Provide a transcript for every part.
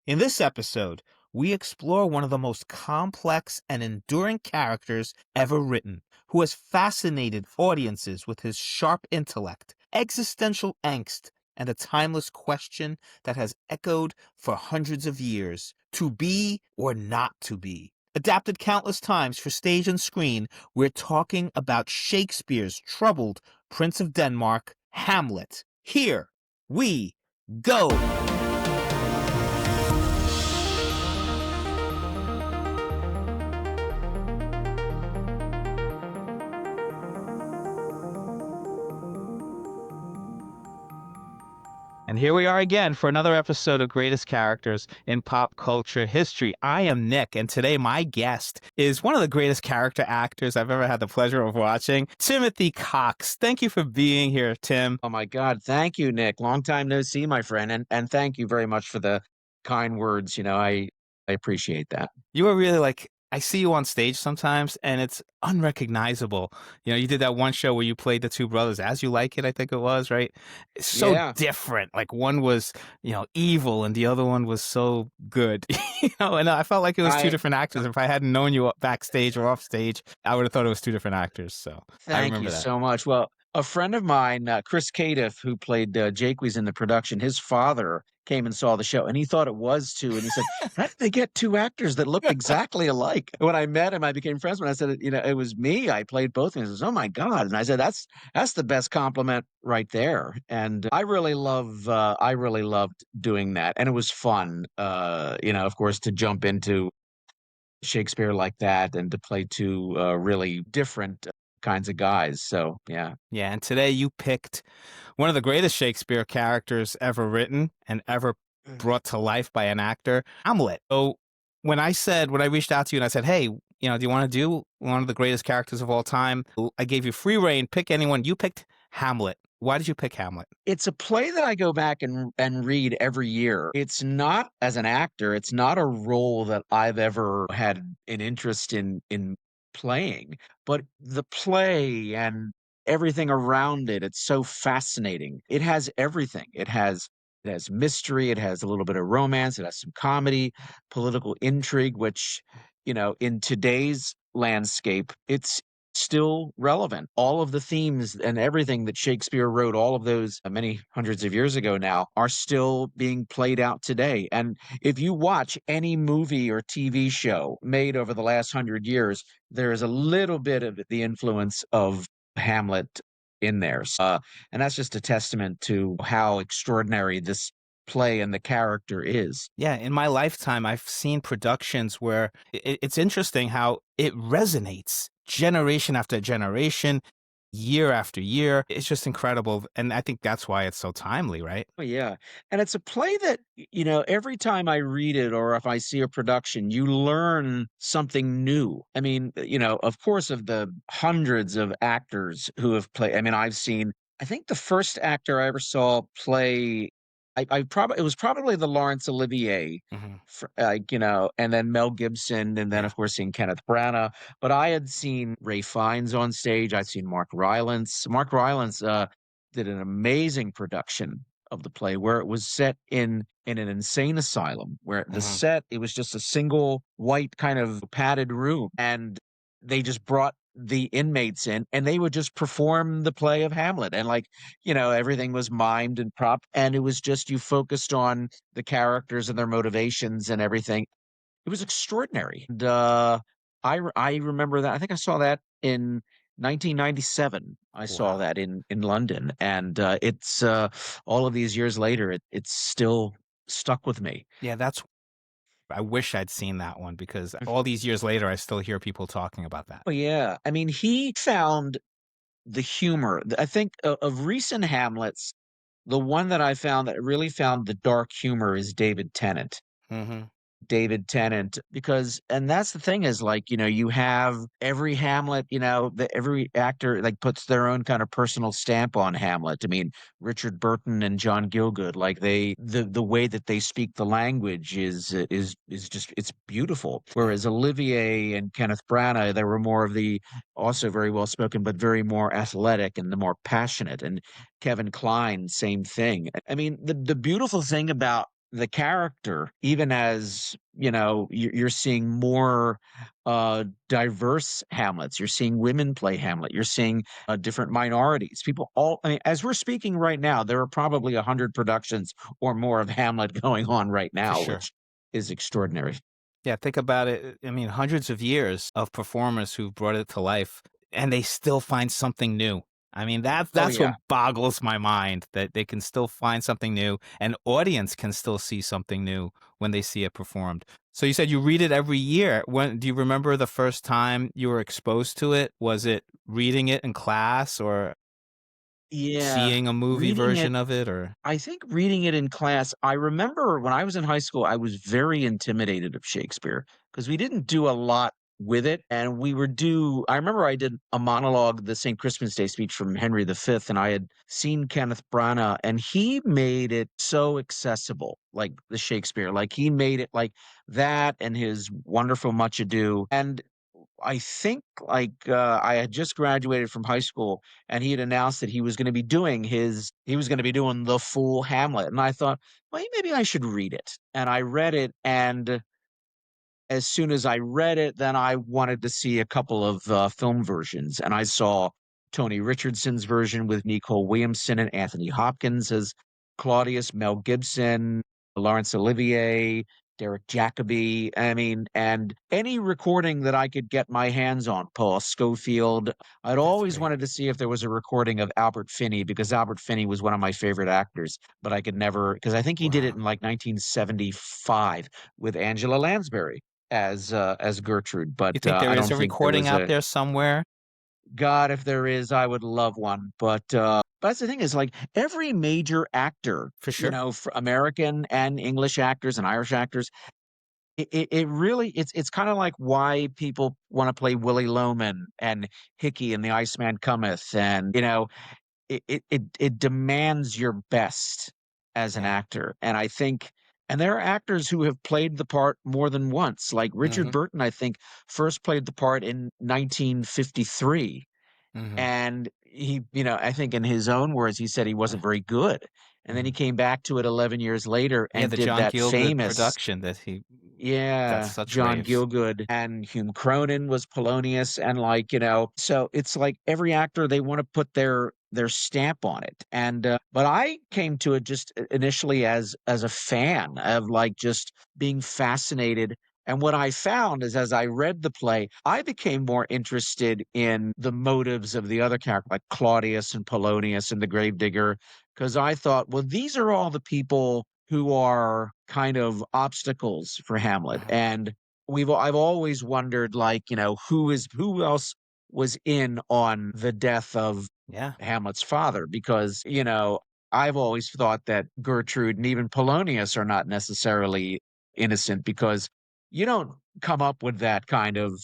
In this episode, we explore one of the most complex and enduring characters ever written, who has fascinated audiences with his sharp intellect, existential angst, and a timeless question that has echoed for hundreds of years: to be or not to be. Adapted countless times for stage and screen, we're talking about Shakespeare's troubled Prince of Denmark, Hamlet. Here we go. And here we are again for another episode of Greatest Characters in Pop Culture History. I am Nick, and today my guest is one of the greatest character actors I've ever had the pleasure of watching, Timothy Cox. Thank you for being here, Tim. Oh my God. Thank you, Nick. Long time no see, my friend. And thank you very much for the kind words. I appreciate that. You are really like, I see you on stage sometimes, and it's unrecognizable. You did that one show where you played the two brothers, As You Like It, I think it was, right? It's so Yeah. different. Like one was, evil, and the other one was so good. And I felt like it was two I different actors. If I hadn't known you backstage or off stage, I would have thought it was two different actors. So I Thank you remember that. so much. Well, a friend of mine, Chris Cadiff, who played Jaques in the production, his father came and saw the show, and he thought it was two. And he said, "How did they get two actors that looked exactly alike?" When I met him, I became friends. When I said, it was me. I played both. And he says, "Oh my God!" And I said, "That's the best compliment right there." And I really loved doing that, and it was fun. Of course, to jump into Shakespeare like that and to play two really different kinds of guys. So, yeah. Yeah, and today you picked one of the greatest Shakespeare characters ever written and ever Mhm. brought to life by an actor, Hamlet. So when I reached out to you and I said, hey, do you want to do one of the greatest characters of all time? I gave you free reign, pick anyone. You picked Hamlet. Why did you pick Hamlet? It's a play that I go back and read every year. It's not as an actor, it's not a role that I've ever had an interest in playing, but the play and everything around it, it's so fascinating. It has everything. It has mystery, it has a little bit of romance, it has some comedy, political intrigue, which, in today's landscape, it's still relevant. All of the themes and everything that Shakespeare wrote, all of those many hundreds of years ago now, are still being played out today. And if you watch any movie or TV show made over the last 100 years, there is a little bit of the influence of Hamlet in there. And that's just a testament to how extraordinary this play and the character is. Yeah, in my lifetime, I've seen productions where it's interesting how it resonates generation after generation, year after year. It's just incredible. And I think that's why it's so timely, right? Oh, yeah, and it's a play that, every time I read it or if I see a production, you learn something new. I mean, of course, of the hundreds of actors who have played, I think the first actor I ever saw play, I probably it was probably the Laurence Olivier, Hmm. and then Mel Gibson, and then, Yeah. of course, seeing Kenneth Branagh, but I had seen Ray Fiennes on stage, I'd seen Mark Rylance. Mark Rylance, did an amazing production of the play where it was set in an insane asylum where Hmm. it was just a single white kind of padded room, and they just brought the inmates in and they would just perform the play of Hamlet, and everything was mimed and prop, and it was just you focused on the characters and their motivations and everything. It was extraordinary. And, I remember that. I think I saw that in 1997. I saw Wow. that in London, and, it's, all of these years later, it's still stuck with me. Yeah, I wish I'd seen that one because all these years later, I still hear people talking about that. Oh, yeah. I mean, he found the humor. I think of recent Hamlets, the one that I found that really found the dark humor is David Tennant. Hmm. David Tennant, because and that's the thing is, like, you have every Hamlet, every actor, like, puts their own kind of personal stamp on Hamlet. I mean, Richard Burton and John Gielgud, like, the way that they speak the language is just it's beautiful. Yeah. Whereas Olivier and Kenneth Branagh, they were more of the also very well spoken, but very more athletic and the more passionate. And Kevin Kline, same thing. I mean, the beautiful thing about the character, even as, you're seeing more diverse Hamlets. You're seeing women play Hamlet. You're seeing different minorities. People all, I mean, as we're speaking right now, there are probably 100 productions or more of Hamlet going on right For now, sure. which is extraordinary. Yeah, think about it. I mean, hundreds of years of performers who brought it to life, and they still find something new. I mean, Oh, that's what yeah. boggles my mind, that they can still find something new, and audience can still see something new when they see it performed. So you said you read it every year. When do you remember the first time you were exposed to it? Was it reading it in class or Yeah. seeing a movie Reading it version of it, or I think reading it in class, I remember when I was in high school, I was very intimidated of Shakespeare because we didn't do a lot with it. And I remember I did a monologue, the St. Christmas Day speech from Henry V, and I had seen Kenneth Branagh, and he made it so accessible, like the Shakespeare, like he made it like that and his wonderful Much Ado. And I think I had just graduated from high school and he had announced that he was going to be doing the full Hamlet. And I thought, well, maybe I should read it. And I read it. And as soon as I read it, then I wanted to see a couple of film versions. And I saw Tony Richardson's version with Nicole Williamson and Anthony Hopkins as Claudius, Mel Gibson, Laurence Olivier, Derek Jacobi. I mean, and any recording that I could get my hands on, Paul Schofield. I'd that's always great. wanted to see if there was a recording of Albert Finney because Albert Finney was one of my favorite actors, but I could never, because I think he did it Wow. in like 1975 with Angela Lansbury as Gertrude, but You think there I is don't a think there recording was out a there somewhere? God. If there is, I would love one. But that's the thing is like every major actor, For sure. for American and English actors and Irish actors, it really it's kind of like why people want to play Willie Loman and Hickey and the Iceman Cometh, and it demands your best as an Yeah. actor, and I think and there are actors who have played the part more than once, like Richard Mhm. Burton, I think, first played the part in 1953, Mhm. and I think in his own words, he said he Uh, wasn't very good, and then he mhm. came back to it 11 years later Yeah, and the did John that Gielgud famous production that he got yeah, such John raves. Gielgud and Hume Cronin was Polonius, and so it's like every actor they want to put their stamp on it. And but I came to it just initially as a fan of like just being fascinated. And what I found is as I read the play, I became more interested in the motives of the other characters, like Claudius and Polonius and the Gravedigger, because I thought, well, these are all the people who are kind of obstacles for Hamlet. Mhm. And I've always wondered, like, who else was in on the death of Yeah. Hamlet's father, because, I've always thought that Gertrude and even Polonius are not necessarily innocent because you don't come up with that kind of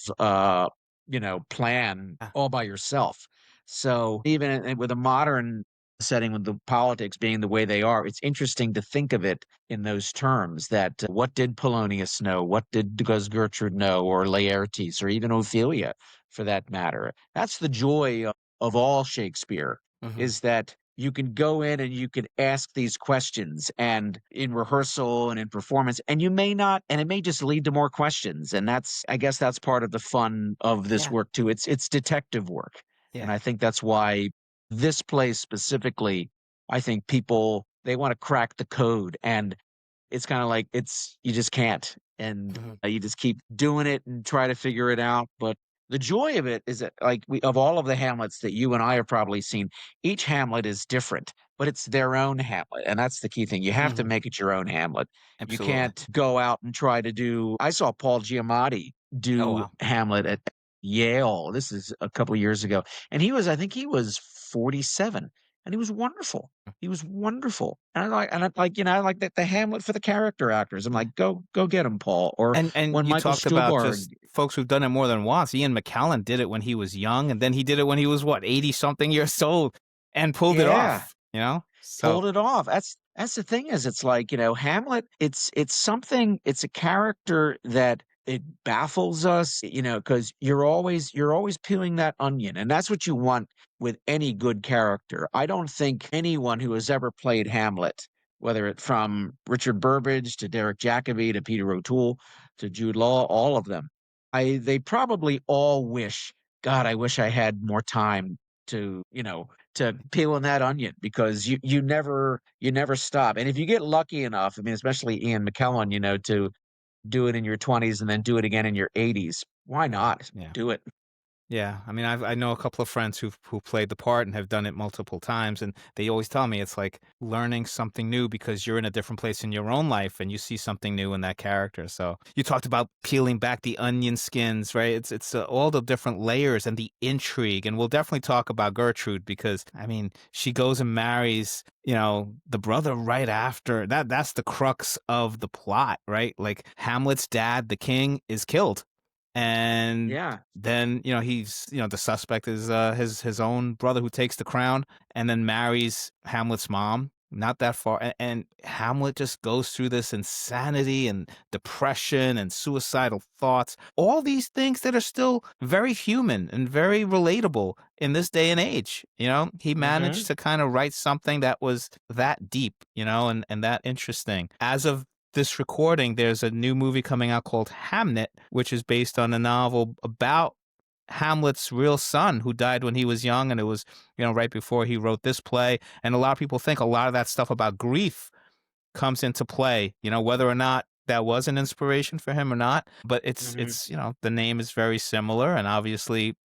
plan Yeah. all by yourself. So even with a modern setting with the politics being the way they are, it's interesting to think of it in those terms that what did Polonius know? What does Gertrude know, or Laertes, or even Ophelia for that matter? That's the joy of all Shakespeare, Mhm. is that you can go in and you can ask these questions and in rehearsal and in performance, and you may not, and it may just lead to more questions. And I guess that's part of the fun of this Yeah. work too. It's detective work. And Yeah. I think that's why this place specifically, I think people they want to crack the code, and it's kinda like you just can't, and, Mhm. you just keep doing it and try to figure it out, but the joy of it is that, like, we of all of the Hamlets that you and I have probably seen, each Hamlet is different, but it's their own Hamlet, and that's the key thing. You have to Mhm. make it your own Hamlet. You Absolutely. can't go out and try to I saw Paul Giamatti Oh, do wow. Hamlet at Yale. This is a couple of years ago, and I think he was 47, and he was wonderful. He was wonderful. And I like, I like the Hamlet for the character actors. I'm Yeah. like, go get him, Paul." Or And when you Michael talked about Stuhlbarg just folks who've done it more than once. Ian McKellen did it when he was young, and then he did it when he was, what, 80 something years old and pulled it yeah, off, you know? So, pulled it off. That's the thing is it's like, Hamlet, it's something, it's a character that it baffles us, because you're always peeling that onion, and that's what you want with any good character. I don't think anyone who has ever played Hamlet whether it from Richard Burbage to Derek Jacobi to Peter O'Toole to Jude Law, all of them. They probably all wish, God, I wish I had more time to, to peeling that onion because you never stop. And if you get lucky enough, I mean, especially Ian McKellen, to do it in your 20s and then do it again in your 80s, why not Yeah. do it? Yeah, I mean, I know a couple of friends who played the part and have done it multiple times, and they always tell me it's like learning something new because you're in a different place in your own life and you see something new in that character. So you talked about peeling back the onion skins, right? It's all the different layers and the intrigue, and we'll definitely talk about Gertrude because I mean, she goes and marries the brother right after that. That's the crux of the plot, right? Like Hamlet's dad, the king, is killed. And Yeah. then, he's, the suspect is his own brother who takes the crown and then marries Hamlet's mom. Not that far. And Hamlet just goes through this insanity and depression and suicidal thoughts. All these things that are still very human and very relatable in this day and age. He managed Mhm. to kind of write something that was that deep, and that interesting. As of this recording, there's a new movie coming out called Hamnet, which is based on a novel about Hamlet's real son who died when he was young. And it was, right before he wrote this play. And a lot of people think a lot of that stuff about grief comes into play, whether or not that was an inspiration for him or not. But Mhm. the name is very similar and obviously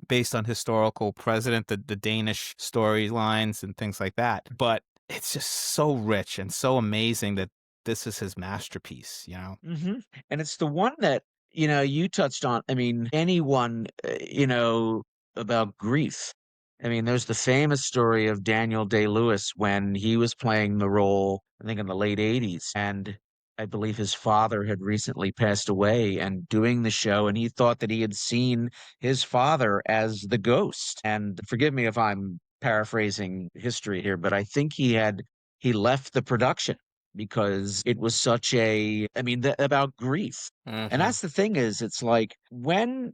based on historical precedent, the Danish storylines and things like that. But it's just so rich and so amazing that this is his masterpiece. Mhm. And it's the one that, you touched on. I mean, anyone, about grief. I mean, there's the famous story of Daniel Day-Lewis when he was playing the role, I think in the late 80s, and I believe his father had recently passed away and doing the show, and he thought that he had seen his father as the ghost. And forgive me if I'm paraphrasing history here, but I think he left the production because it was such I mean, about grief. And Hmm. that's the thing is, it's like when,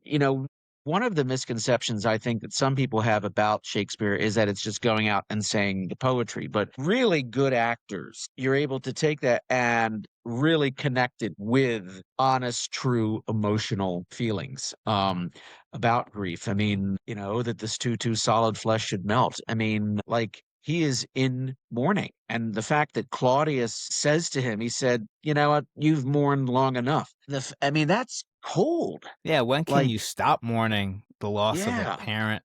one of the misconceptions I think that some people have about Shakespeare is that it's just going out and saying the poetry, but really good actors, you're able to take that and really connect it with honest, true emotional feelings about grief. I mean, that this too solid flesh should melt. I mean, like he is in mourning. And the fact that Claudius says to him, he said, you know what, you've mourned long enough. I mean, that's cold. Yeah, when can Like, you stop mourning the loss of a yeah. parent,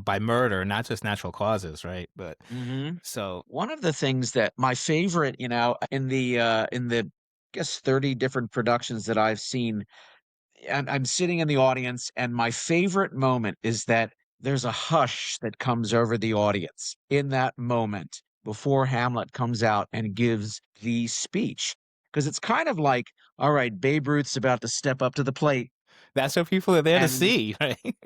by murder, not just natural causes, right? But Hmm. so One of the things that my favorite, in the I guess 30 different productions that I've seen, I'm sitting in the audience, and my favorite moment is that there's a hush that comes over the audience in that moment before Hamlet comes out and gives the speech. Because it's kind of like, all right, Babe Ruth's about to step up to the plate, that's what people are there to and see, right?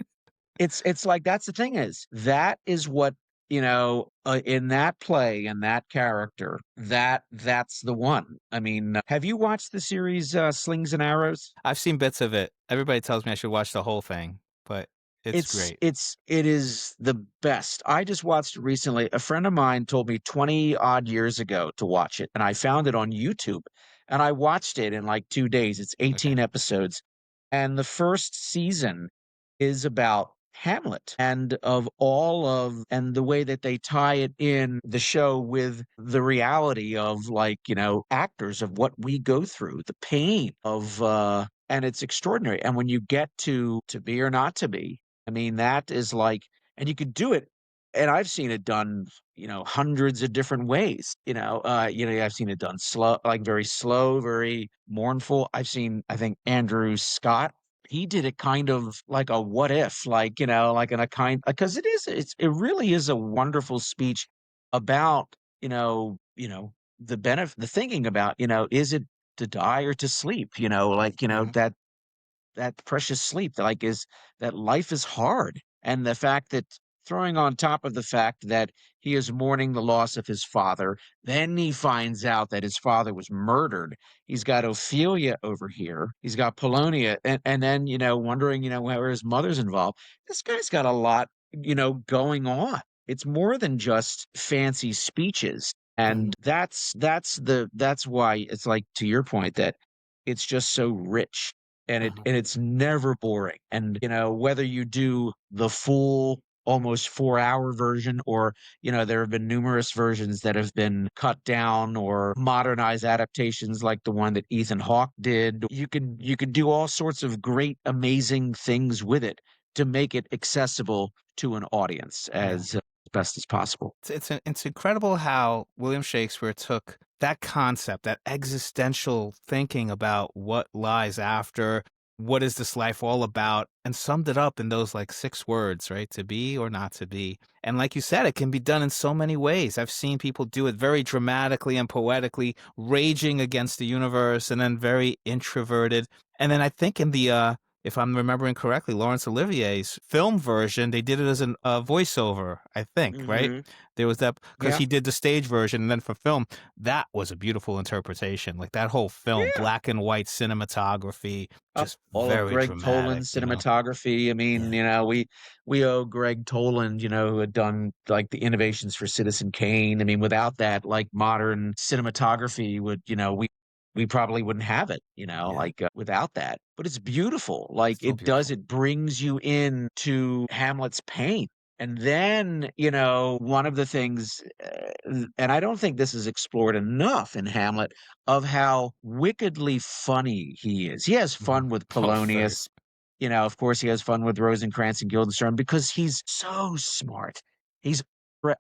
it's like that's the thing is that is what in that play and that character that's the one. I mean, have you watched the series Slings and Arrows? I've seen bits of it. Everybody tells me I should watch the whole thing, but it's great. It is the best. I just watched it recently. A friend of mine told me 20 odd years ago to watch it, and I found it on YouTube. And I watched it in like 2 days. It's Okay. 18 episodes. And the first season is about Hamlet and the way that they tie it in the show with the reality of like, actors of what we go through, the pain of and it's extraordinary. And when you get to be or not to be, I mean, that is like, and you could do it. And I've seen it done, hundreds of different ways. I've seen it done slow, like very slow, very mournful. I think Andrew Scott, he did it kind of like a what if, like, like in a kind, because it really is a wonderful speech about, the thinking about, is it to die or to sleep? Like, Mhm. that precious sleep that like is that life is hard, and the fact that throwing on top of the fact that he is mourning the loss of his father, then he finds out that his father was murdered. He's got Ophelia over here, he's got Polonia, and then wondering where his mother's involved. This guy's got a lot going on. It's more than just fancy speeches. Mhm. And that's why it's like, to your point, that it's just so rich, and Uh-huh. it's never boring. And, whether you do the full almost 4-hour version, or, there have been numerous versions that have been cut down or modernized adaptations like the one that Ethan Hawke did. You could do all sorts of great, amazing things with it to make it accessible to an audience Yeah. as best as possible. It's incredible how William Shakespeare took that concept, that existential thinking about what lies after, what is this life all about, and summed it up in those like 6 words, right? To be or not to be. And like you said, it can be done in so many ways. I've seen people do it very dramatically and poetically, raging against the universe, and then very introverted. And then I think in the if I'm remembering correctly, Laurence Olivier's film version, they did it as a voiceover, I think, right? Mhm. There was that because Yeah. he did the stage version, and then for film, that was a beautiful interpretation. Like that whole film, Yeah. black and white cinematography, just All of very Greg dramatic, Toland's you know? cinematography. I mean, Yeah. we owe Greg Toland, who had done, like, the innovations for Citizen Kane. I mean, without that, like, modern cinematography would, we probably wouldn't have it, Yeah. like, without that. But it's beautiful. Like, So beautiful. it brings you in to Hamlet's pain. And then, one of the things, and I don't think this is explored enough in Hamlet, of how wickedly funny he is. He has Mhm. fun with Oh, very. Polonius. Of course, he has fun with Rosencrantz and Guildenstern because he's so smart. He's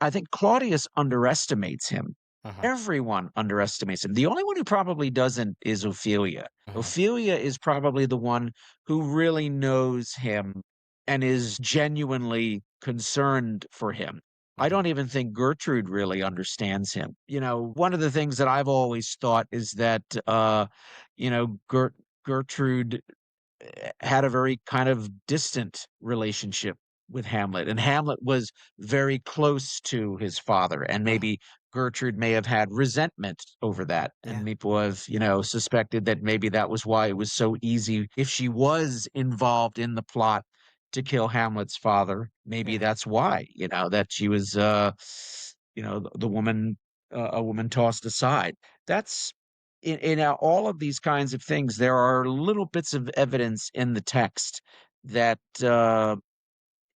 I think Claudius underestimates him. Uh-huh. Everyone underestimates him. The only one who probably doesn't is Ophelia. Uh-huh. Ophelia is probably the one who really knows him and is genuinely concerned for him. I Uh-huh. don't even think Gertrude really understands him. One of the things that I've always thought is that, Gertrude had a very kind of distant relationship with Hamlet, and Hamlet was very close to his father, and Uh-huh. maybe Gertrude may have had resentment over that, Yeah. and people have, suspected that maybe that was why it was so easy if she was involved in the plot to kill Hamlet's father. Maybe Yeah. that's why, that she was, the woman, a woman tossed aside. That's in all of these kinds of things, there are little bits of evidence in the text that,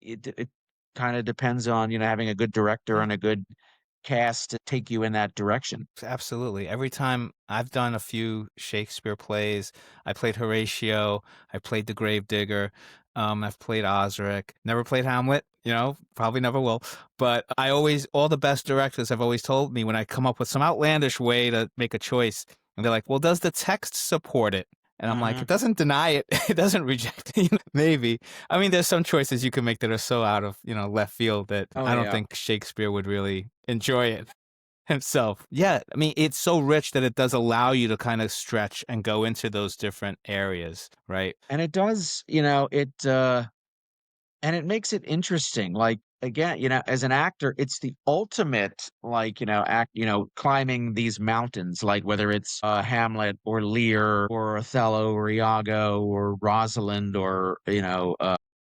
it kinda depends on, having a good director Yeah. and a good cast to take you in that direction. Absolutely. Every time I've done a few Shakespeare plays, I played Horatio, I played the Gravedigger, I've played Osric, never played Hamlet, probably never will. But all the best directors have always told me when I come up with some outlandish way to make a choice, and they're like, well, does the text support it? And I'm like, Mhm. it doesn't deny it. It doesn't reject it. Maybe. I mean, there's some choices you can make that are so out of, left field that Oh, I don't yeah. think Shakespeare would really enjoy it himself. Yeah, I mean, it's so rich that it does allow you to kind of stretch and go into those different areas, right? And it does, and it makes it interesting. Like, again, as an actor, it's the ultimate, like, climbing these mountains, like whether it's Hamlet or Lear or Othello or Iago or Rosalind or,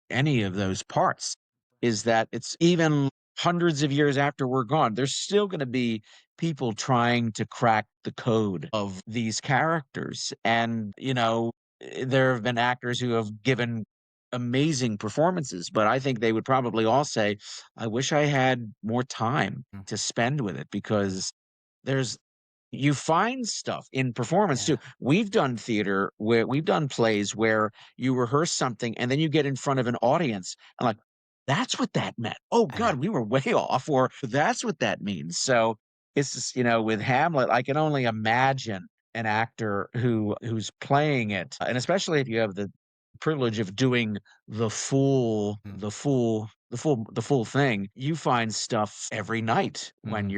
any of those parts, is that it's even hundreds of years after we're gone, there's still going to be people trying to crack the code of these characters. And, there have been actors who have given amazing performances, but I think they would probably all say, "I wish I had more time Mm. to spend with it," because there's you find stuff in performance too. Yeah. We've done plays where you rehearse something and then you get in front of an audience and, like, that's what that meant. Oh Yeah. god, we were way off, or that's what that means. So it's just, with Hamlet, I can only imagine an actor who's playing it, and especially if you have the privilege of doing the full Mm. the full the full the full thing. You find stuff every night Mhm. when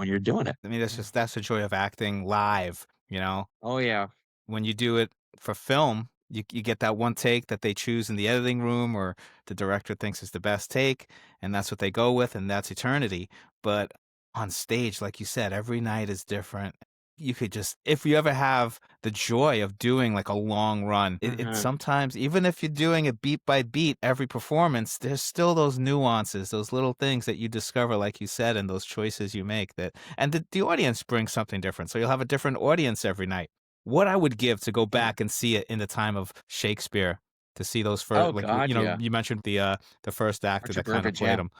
you're doing it. I mean, that's the joy of acting live, you know? Oh, yeah. When you do it for film, you get that one take that they choose in the editing room or the director thinks is the best take, and that's what they go with, and that's eternity. But on stage, like you said, every night is different. you could just if you ever have the joy of doing like a long run, it Mhm. sometimes even if you're doing it beat by beat every performance, there's still those nuances, those little things that you discover, like you said, and those choices you make that and the audience brings something different. So you'll have a different audience every night. What I would give to go Yeah. back and see it in the time of Shakespeare, to see those first Oh like god, yeah. you mentioned the first actor Archer that kind of Burbage, played yeah. him.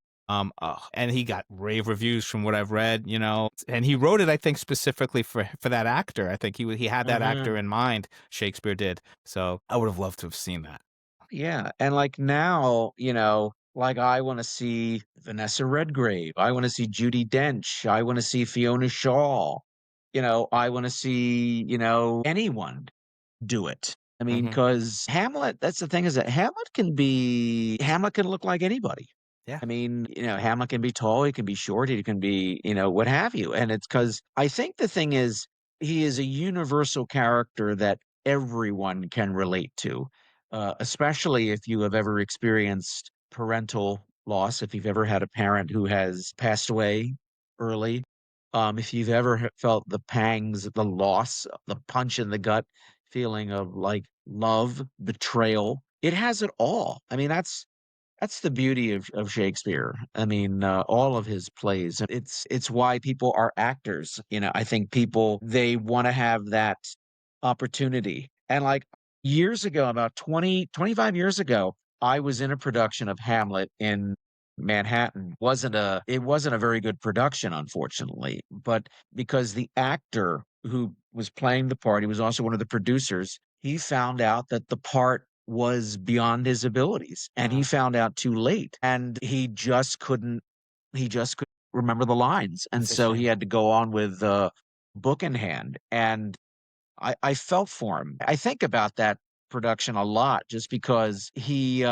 And he got rave reviews from what I've read, and he wrote it, I think, specifically for that actor. I think he had that actor Mhm. in mind. Shakespeare did. So I would have loved to have seen that. Yeah, and, like, now, like, I wanna see Vanessa Redgrave, I wanna see Judi Dench, I wanna see Fiona Shaw, I wanna see, anyone do it. I mean, Hmm. because Hamlet, that's the thing, is that Hamlet can look like anybody. Yeah. I mean, Hamlet can be tall, he can be short, he can be, what have you, and it's because I think the thing is, he is a universal character that everyone can relate to, especially if you have ever experienced parental loss, if you've ever had a parent who has passed away early, if you've ever felt the pangs, the loss, the punch in the gut feeling of, like, love, betrayal, it has it all. I mean, that's the beauty of Shakespeare. I mean, all of his plays. It's why people are actors. I think people, they wanna have that opportunity. And, like, years ago, about 25 years ago, I was in a production of Hamlet in Manhattan. It wasn't a very good production, unfortunately, but because the actor who was playing the part, he was also one of the producers, he found out that the part was beyond his abilities, and he Uh, found out too late, and he just couldn't remember the lines, and that's a so he shame. had to go on with, book in hand, and I felt for him. I think about that production a lot just because he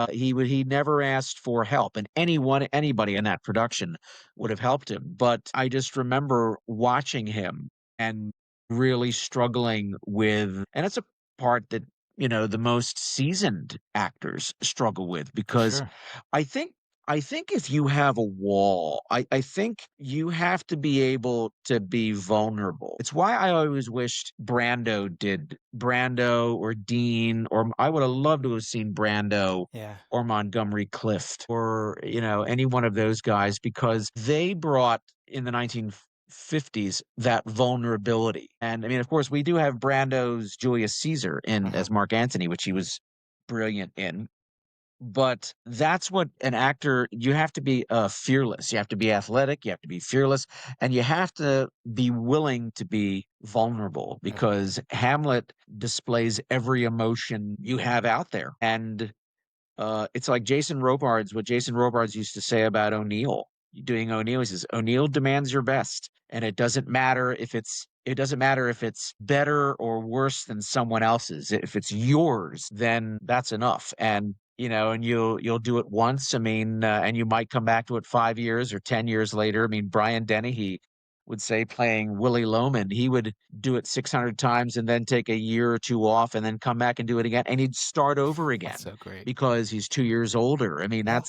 never asked for help, and anybody in that production would have helped him, but I just remember watching him and really struggling with, and it's a part that, the most seasoned actors struggle with For because sure. I think I think if you have a wall, I think you have to be able to be vulnerable. It's why I always wished Brando or Dean, or I would have loved to have seen Brando Yeah. or Montgomery Clift or, any one of those guys because they brought in the 1950s that vulnerability. And I mean, of course, we do have Brando's Julius Caesar in Hmm. as Mark Antony, which he was brilliant in. But that's what an actor, you have to be, fearless. You have to be athletic, you have to be fearless, and you have to be willing to be vulnerable Yeah. because Hamlet displays every emotion you have out there. And it's like what Jason Robards used to say about O'Neill. Doing O'Neill, he says, "O'Neill demands your best, and it doesn't matter if it's better or worse than someone else's. If it's yours, then that's enough." And and you'll do it once. I mean, and you might come back to it 5 years or 10 years later. I mean, Brian Denny, he would say playing Willie Loman, he would do it 600 times and then take a year or two off and then come back and do it again, and he'd start over That's again so great. because he's 2 years older. I mean, Yeah.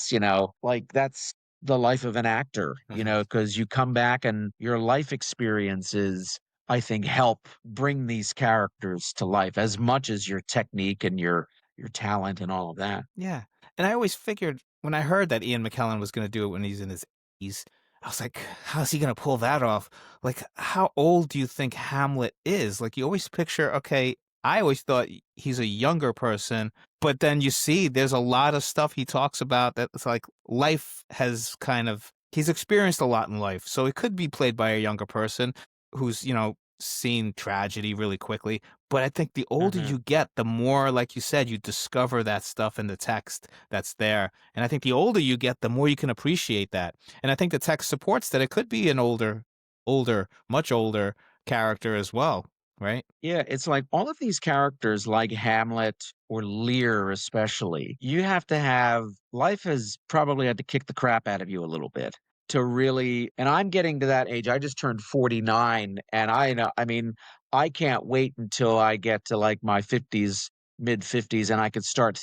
that's the life of an actor, Hmm. because you come back and your life experiences, I think, help bring these characters to life as much as your technique and your talent and all of that. Yeah, and I always figured when I heard that Ian McKellen was gonna do it when he's in his 80s, I was like, "How's he gonna pull that off?" Like, how old do you think Hamlet is? Like, you always picture okay, I always thought he's a younger person, but then you see there's a lot of stuff he talks about that it's like life has kind of he's experienced a lot in life, so it could be played by a younger person who's, seen tragedy really quickly. But I think the older Mhm. you get, the more, like you said, you discover that stuff in the text that's there. And I think the older you get, the more you can appreciate that. And I think the text supports that it could be an much older character as well, right? Yeah, it's like all of these characters like Hamlet or Lear especially, you have to have life has probably had to kick the crap out of you a little bit to really, and I'm getting to that age. I just turned 49 and I mean, I can't wait until I get to like my 50s, mid 50s and I could start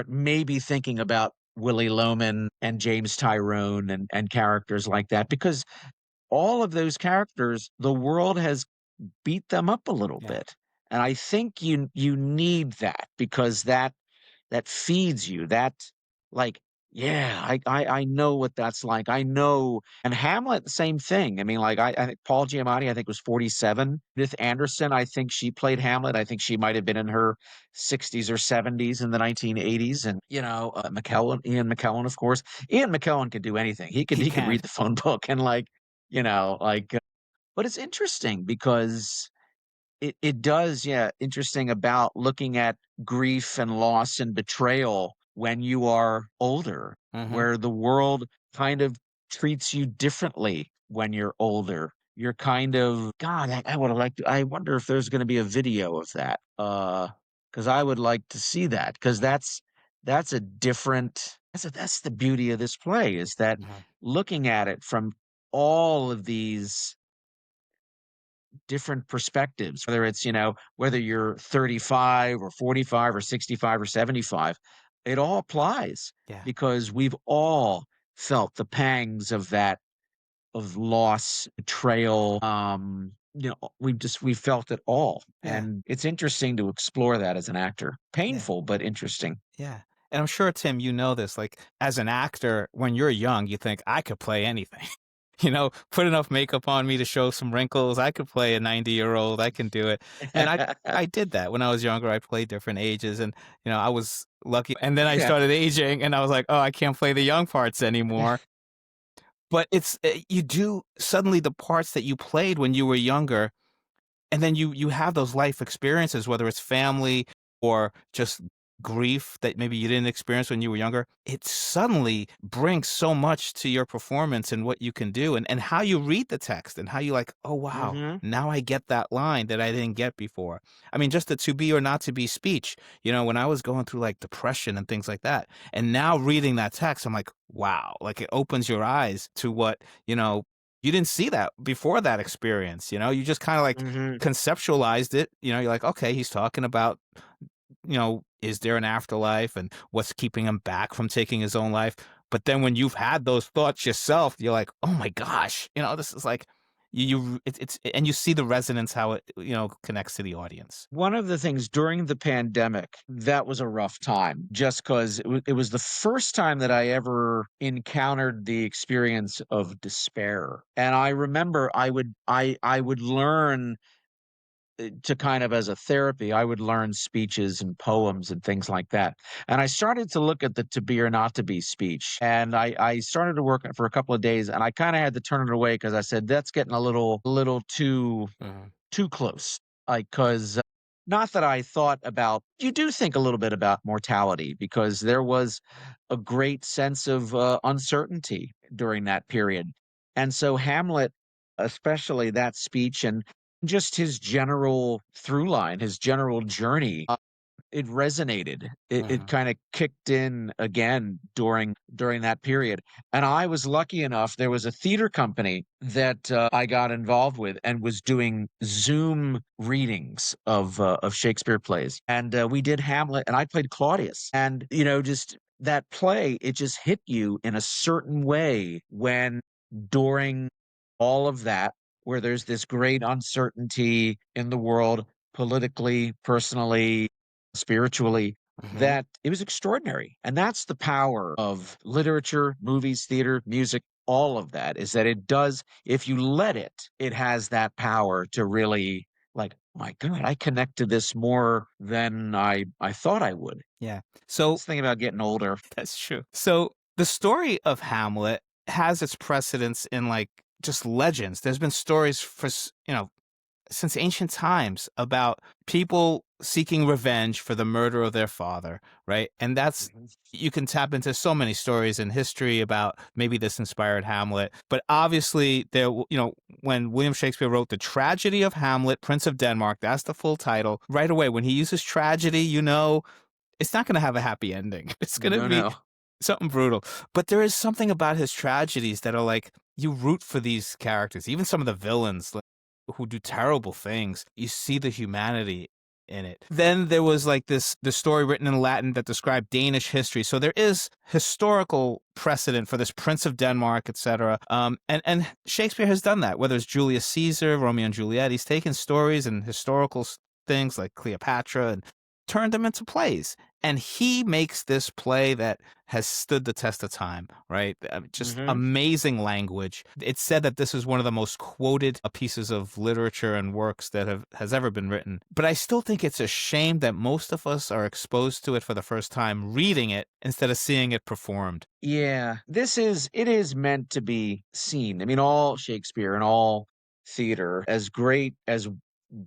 maybe thinking about Willie Loman and James Tyrone and characters like that because all of those characters, the world has beat them up a little Yeah. bit. And I think you need that because that feeds you. That like, yeah, I know what that's like. I know. And Hamlet, the same thing. I mean, like I think Paul Giamatti, I think was 47. Edith Anderson, I think she played Hamlet. I think she might have been in her 60s or 70s in the 1980s. And Ian McKellen, of course. Ian McKellen could do anything. He He could can. read the phone book and but it's interesting because it does, yeah, interesting about looking at grief and loss and betrayal when you are older, Mhm. where the world kind of treats you differently when you're older. You're kind of God, I would have liked to I wonder if there's gonna be a video of that, because I would like to see that because that's a different that's the beauty of this play is that Mhm. looking at it from all of these different perspectives, whether it's, whether you're 35 or 45 or 65 or 75, it all applies Yeah. because we've all felt the pangs of that, of loss, betrayal. We felt it all. Yeah. And it's interesting to explore that as an actor. Yeah. Painful, but interesting. Yeah. And I'm sure, Tim, you know this, like, as an actor, when you're young, you think, "I could play anything." Put enough makeup on me to show some wrinkles, I could play a 90-year-old, I can do it. And I did that when I was younger, I played different ages, and, I was lucky, and then I Yeah. started aging, and I was like, "Oh, I can't play the young parts anymore." But you do suddenly the parts that you played when you were younger, and then you have those life experiences, whether it's family or just grief that maybe you didn't experience when you were younger. It suddenly brings so much to your performance and what you can do and how you read the text and how you like, oh wow, Hmm. now I get that line that I didn't get before. I mean, just the to be or not to be speech, when I was going through like depression and things like that. And now reading that text, I'm like, wow, like it opens your eyes to what, you didn't see that before that experience, you just kind of like Hmm. conceptualized it. You're like, okay, he's talking about, is there an afterlife and what's keeping him back from taking his own life? But then when you've had those thoughts yourself, you're like, oh my gosh, this is like and you see the resonance, how it, connects to the audience. One of the things during the pandemic, that was a rough time just 'cause it was the first time that I ever encountered the experience of despair, and I remember I would learn, to kind of as a therapy, I would learn speeches and poems and things like that, and I started to look at the to be or not to be speech, and I started to work on it for a couple of days, and I kinda had to turn it away because I said, "That's getting a little Mhm. too close." Like, 'cause not that I thought about you do think a little bit about mortality because there was a great sense of, uncertainty during that period, and so Hamlet, especially that speech and just his general through line, his general journey, it resonated. It Mhm. kinda kicked in again during that period, and I was lucky enough, there was a theater company that, I got involved with and was doing Zoom readings of Shakespeare plays, and, we did Hamlet, and I played Claudius, and, just that play, it just hit you in a certain way when during all of that, where there's this great uncertainty in the world politically, personally, spiritually, Mhm. that it was extraordinary. And that's the power of literature, movies, theater, music, all of that is that it does, if you let it, it has that power to really like, my God, I connect to this more than I thought I would. Yeah. So This thing about getting older. that's true. So the story of Hamlet has its precedence in like just legends. There's been stories since ancient times about people seeking revenge for the murder of their father, right? And that's Mhm. you can tap into so many stories in history about maybe this inspired Hamlet, but obviously when William Shakespeare wrote the tragedy of Hamlet, Prince of Denmark, that's the full title. Right away when he uses tragedy, it's not going to have a happy ending. It's going to No, be no. something brutal. But there is something about his tragedies that are like you root for these characters, even some of the villains who do terrible things. You see the humanity. in it. Then there was like the story written in Latin that described Danish history. So there is historical precedent for this Prince of Denmark, etc. And Shakespeare has done that. Whether it's Julius Caesar, Romeo and Juliet, he's taken stories and historical things like Cleopatra and turned them into plays. And he makes this play that has stood the test of time, right? Just Mhm. amazing language. It's said that this is one of the most quoted pieces of literature and works that has ever been written. But I still think it's a shame that most of us are exposed to it for the first time reading it instead of seeing it performed. Yeah, it is meant to be seen. I mean, all Shakespeare and all theater, as great as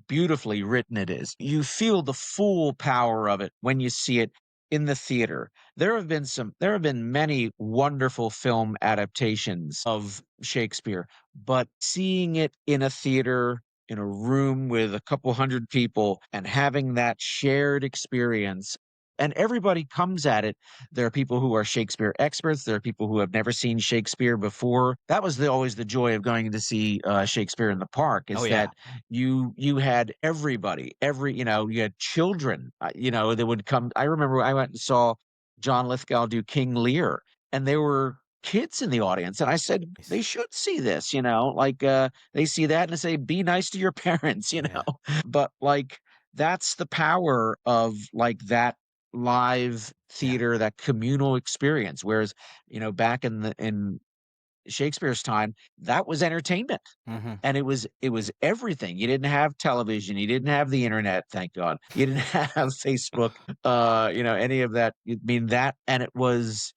beautifully written it is, you feel the full power of it when you see it in the theater. There have been many wonderful film adaptations of Shakespeare, but seeing it in a theater, in a room with a couple hundred people and having that shared experience, and everybody comes at it. There are people who are Shakespeare experts. There are people who have never seen Shakespeare before. That was always the joy of going to see Shakespeare in the Park, Oh is yeah. that you had everybody, you had children, that would come. I remember I went and saw John Lithgow do King Lear, and there were kids in the audience, and I said they should see this, they see that and they say, be nice to your parents, Yeah. but like that's the power of like that live Yeah. theater, that communal experience. Whereas, back in Shakespeare's time, that was entertainment. Hmm. And it was everything. You didn't have television, you didn't have the internet, thank God. You didn't have Facebook, any of that. I mean that, and it was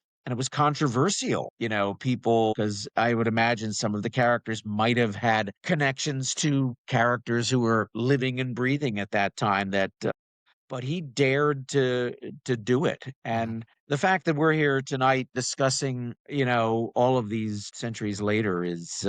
controversial, people, because I would imagine some of the characters might have had connections to characters who were living and breathing at that time, that but he dared to do it. Hmm. And the fact that we're here tonight discussing, all of these centuries later is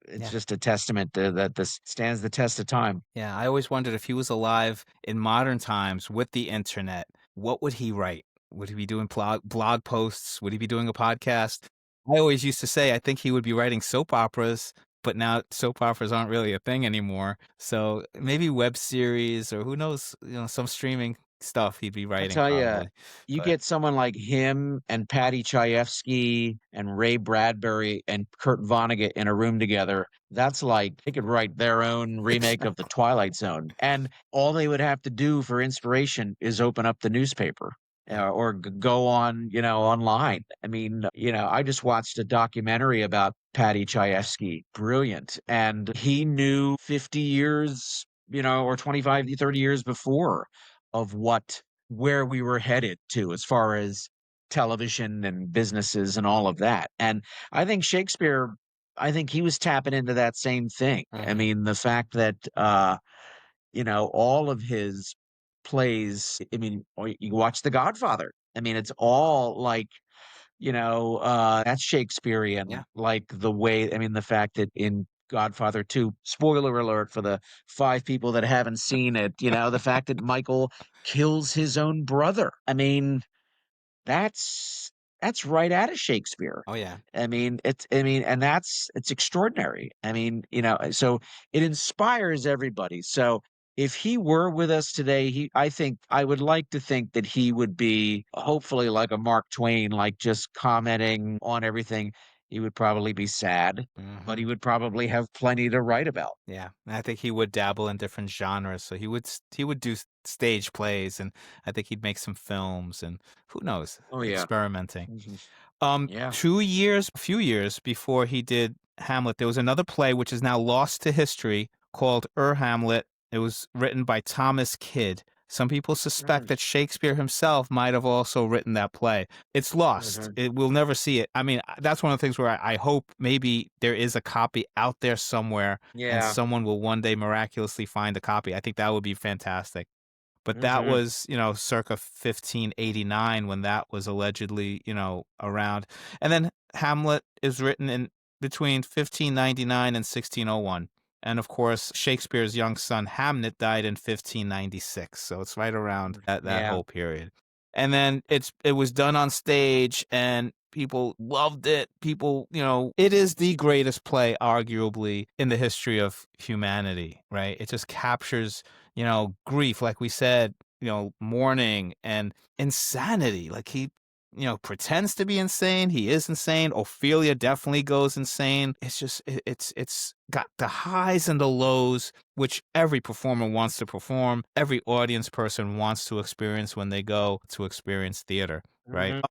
it's Yeah. just a testament to that this stands the test of time. Yeah, I always wondered if he was alive in modern times with the internet, what would he write? Would he be doing blog posts? Would he be doing a podcast? I always used to say I think he would be writing soap operas, but now soap operas aren't really a thing anymore. So maybe web series or who knows, some streaming stuff he'd be I writing tell you, probably. you But get someone like him and Patty Chayefsky and Ray Bradbury and Kurt Vonnegut in a room together. That's like they could write their own remake of The exactly. Twilight Zone. And all they would have to do for inspiration is open up the newspaper, Yeah. or go on, online. I mean, I just watched a documentary about Patty Chayefsky. Brilliant. And he knew 50 years, or 25, 30 years before, of where we were headed to as far as television and businesses and all of that. And I think Shakespeare, I think he was tapping into that same thing. I Hmm. mean, the fact that all of his plays, I mean, or you watch The Godfather. I mean, it's all like, that's Shakespearean, Yeah. like the way, I mean, the fact that in Godfather 2, spoiler alert for the 5 people that haven't seen it, the fact that Michael kills his own brother. I mean, that's that's right out of Shakespeare. Oh yeah. And it's extraordinary. I mean, so it inspires everybody. So if he were with us today, I think I would like to think that he would be hopefully like a Mark Twain, like just commenting on everything. He would probably be sad, but Hmm. he would probably have plenty to write about. Yeah, and I think he would dabble in different genres. So he would do stage plays, and I think he'd make some films, and who knows, Oh yeah. experimenting. Mhm. Yeah. 2 years, a few years before he did Hamlet, there was another play which is now lost to history called Hamlet. It was written by Thomas Kidd. Some people suspect Mhm. that Shakespeare himself might have also written that play. It's lost. Mhm. We'll never see it. I mean, that's one of the things where I hope maybe there is a copy out there somewhere and Yeah. someone will one day miraculously find a copy. I think that would be fantastic. But that Mhm. was, circa 1589 when that was allegedly, around. And then Hamlet is written in between 1599 and 1601. And of course, Shakespeare's young son Hamnet died in 1596. So it's right around that Yeah. whole period. And then it was done on stage and people loved it. People, it is the greatest play arguably in the history of humanity, right? It just captures grief, like we said, mourning and insanity. Like he, pretends to be insane. He is insane. Ophelia definitely goes insane. It's just, it's got the highs and the lows, which every performer wants to perform. Every audience person wants to experience when they go to experience theater, right? Mhm.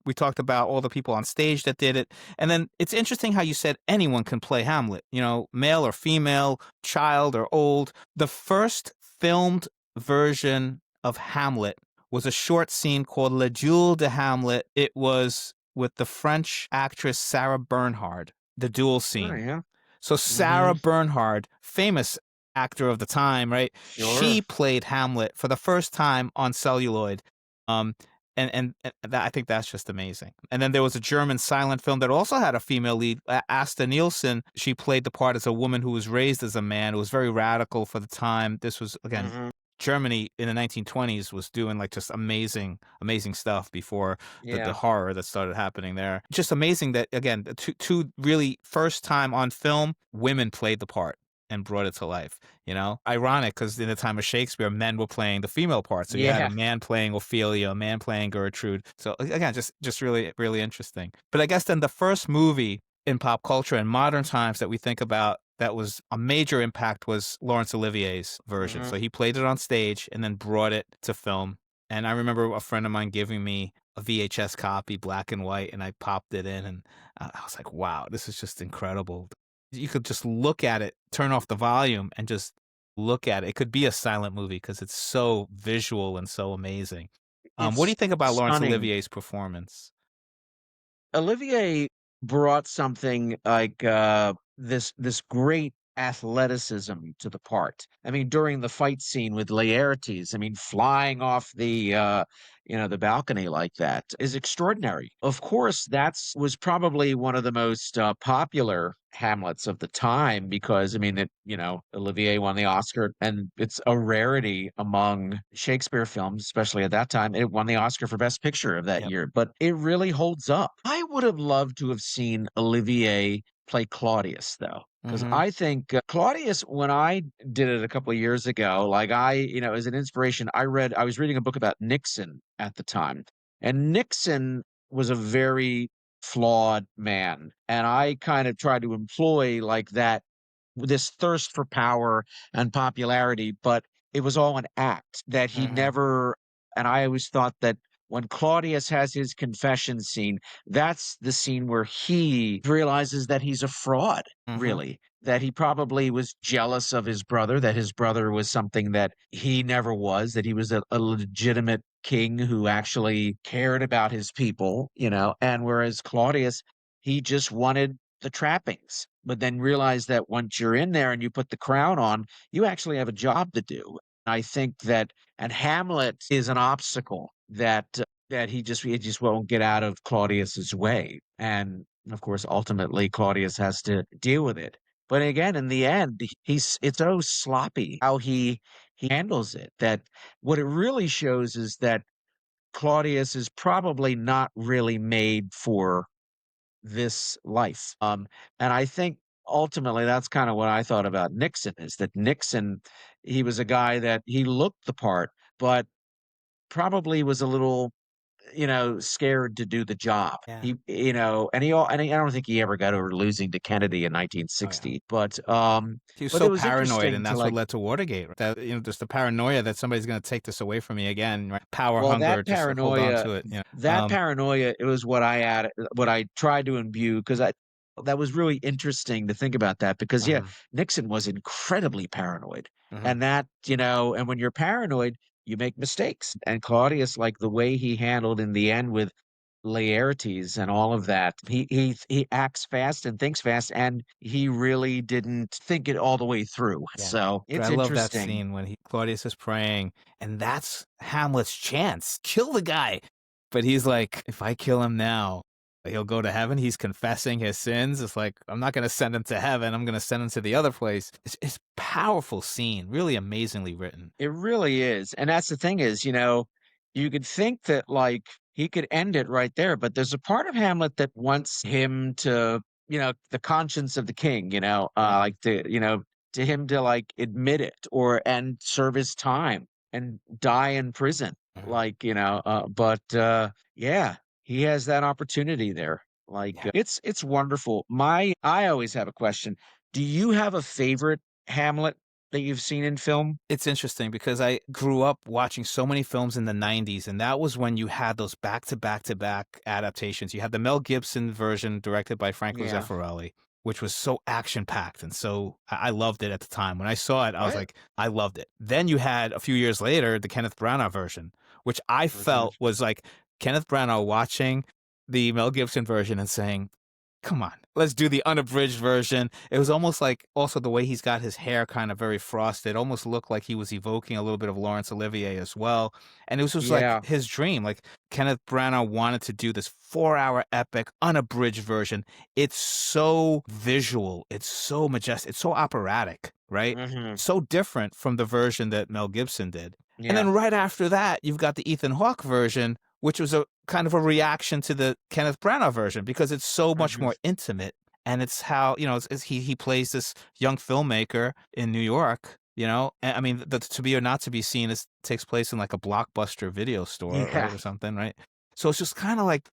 We talked about all the people on stage that did it. And then it's interesting how you said anyone can play Hamlet, male or female, child or old. The first filmed version of Hamlet was a short scene called Le Duel de Hamlet. It was with the French actress Sarah Bernhardt, the duel Oh, scene. yeah. So Sarah Mhm. Bernhardt, famous actor of the time, right? Sure. She played Hamlet for the first time on celluloid. Um, and that, I think that's just amazing. And then there was a German silent film that also had a female lead, Asta Nielsen. She played the part as a woman who was raised as a man. It was very radical for the time. This was again Mhm. Germany in the 1920s was doing like just amazing, amazing stuff before the Yeah. horror that started happening there. Just amazing that again, the two really first time on film, women played the part and brought it to life. Ironic because in the time of Shakespeare, men were playing the female part. So you had a Yeah. man playing Ophelia, a man playing Gertrude. So again, just really, really interesting. But I guess then the first movie in pop culture in modern times that we think about that was a major impact was Laurence Olivier's version. Mhm. So he played it on stage and then brought it to film. And I remember a friend of mine giving me a VHS copy, black and white, and I popped it in, and I was like, "Wow, this is just incredible." You could just look at it, turn off the volume, and just look at it. It could be a silent movie because it's so visual and so amazing. What do It's you think about Laurence stunning. Olivier's performance? Olivier brought something like, this great athleticism to the part. I mean, during the fight scene with Laertes, I mean, flying off the balcony like that is extraordinary. Of course, that's was probably one of the most, popular Hamlets of the time because, I mean, Olivier won the Oscar, and it's a rarity among Shakespeare films, especially at that time. It won the Oscar for Best Picture of that Yep. year, but it really holds up. I would have loved to have seen Olivier play Claudius, though, because Mm-hmm. I think Claudius, when I did it a couple of years ago, like as an inspiration, I was reading a book about Nixon at the time, and Nixon was a very flawed man. And I kind of tried to employ like that this thirst for power and popularity, but it was all an act that he Mm-hmm. never. And I always thought that when Claudius has his confession scene, that's the scene where he realizes that he's a fraud, Mm-hmm. really, that he probably was jealous of his brother, that his brother was something that he never was, that he was a legitimate king who actually cared about his people. And whereas Claudius, he just wanted the trappings, but then realize that once you're in there and you put the crown on, you actually have a job to do. I think that, and Hamlet is an obstacle that he just won't get out of Claudius's way, and of course, ultimately, Claudius has to deal with it. But again, in the end, it's so sloppy how he handles it that what it really shows is that Claudius is probably not really made for this life. And I think ultimately that's kind of what I thought about Nixon is that Nixon, he was a guy that he looked the part, but probably was a little, scared to do the job. Yeah. And I don't think he ever got over losing to Kennedy in Oh yeah. 1960. He was But it so was paranoid, interesting and to that's what like, led to Watergate. Right? That just the paranoia that somebody's going to take this away from me again. Right? Power, well, hunger, just hold on to it. it was what I tried to imbue because I that was really interesting to think about that because yeah, Mhm, Nixon was incredibly paranoid. mhm. And when you're paranoid, you make mistakes. And Claudius, like the way he handled in the end with Laertes and all of that, he acts fast and thinks fast, and he really didn't think it all the way through. Yeah. So But I it's love that interesting. scene when Claudius is praying, and that's Hamlet's chance. Kill the guy. But he's like, if I kill him now, he'll go to heaven. He's confessing his sins. It's like, I'm not going to send him to heaven. I'm going to send him to the other place. It's powerful scene, really amazingly written. It really is, and that's the thing is, you could think that, like, he could end it right there, but there's a part of Hamlet that wants him to, the conscience of the king, Mhm. like, to him to, like, admit it or and serve his time and die in prison, Mhm. like, yeah, he has that opportunity there, like, Yeah. it's wonderful. My I always have a question. Do you have a favorite Hamlet that you've seen in film? It's interesting because I grew up watching so many films in the '90s, and that was when you had those back to back to back adaptations. You had the Mel Gibson version directed by Franco Yeah. Zeffirelli, which was so action packed, and so I loved it at the time. When I saw it, I was Right? like, I loved it. Then you had a few years later the Kenneth Branagh version, which I Mhm. felt was like Kenneth Branagh watching the Mel Gibson version and saying, come on, let's do the unabridged version. It was almost like also the way he's got his hair kind of very frosted, almost looked like he was evoking a little bit of Laurence Olivier as well. And it was just like Yeah. his dream. Like Kenneth Branagh wanted to do this 4 hour epic unabridged version. It's so visual, it's so majestic, it's so operatic, right? Mhm. So different from the version that Mel Gibson did. And Yeah. then right after that, you've got the Ethan Hawke version, which was a kind of a reaction to the Kenneth Branagh version because it's so much Mhm. more intimate. And it's how, he plays this young filmmaker in New York, and I mean, the To Be or Not to Be Seen takes place in like a Blockbuster video store, Yeah. right? Or something, right? So it's just kind of like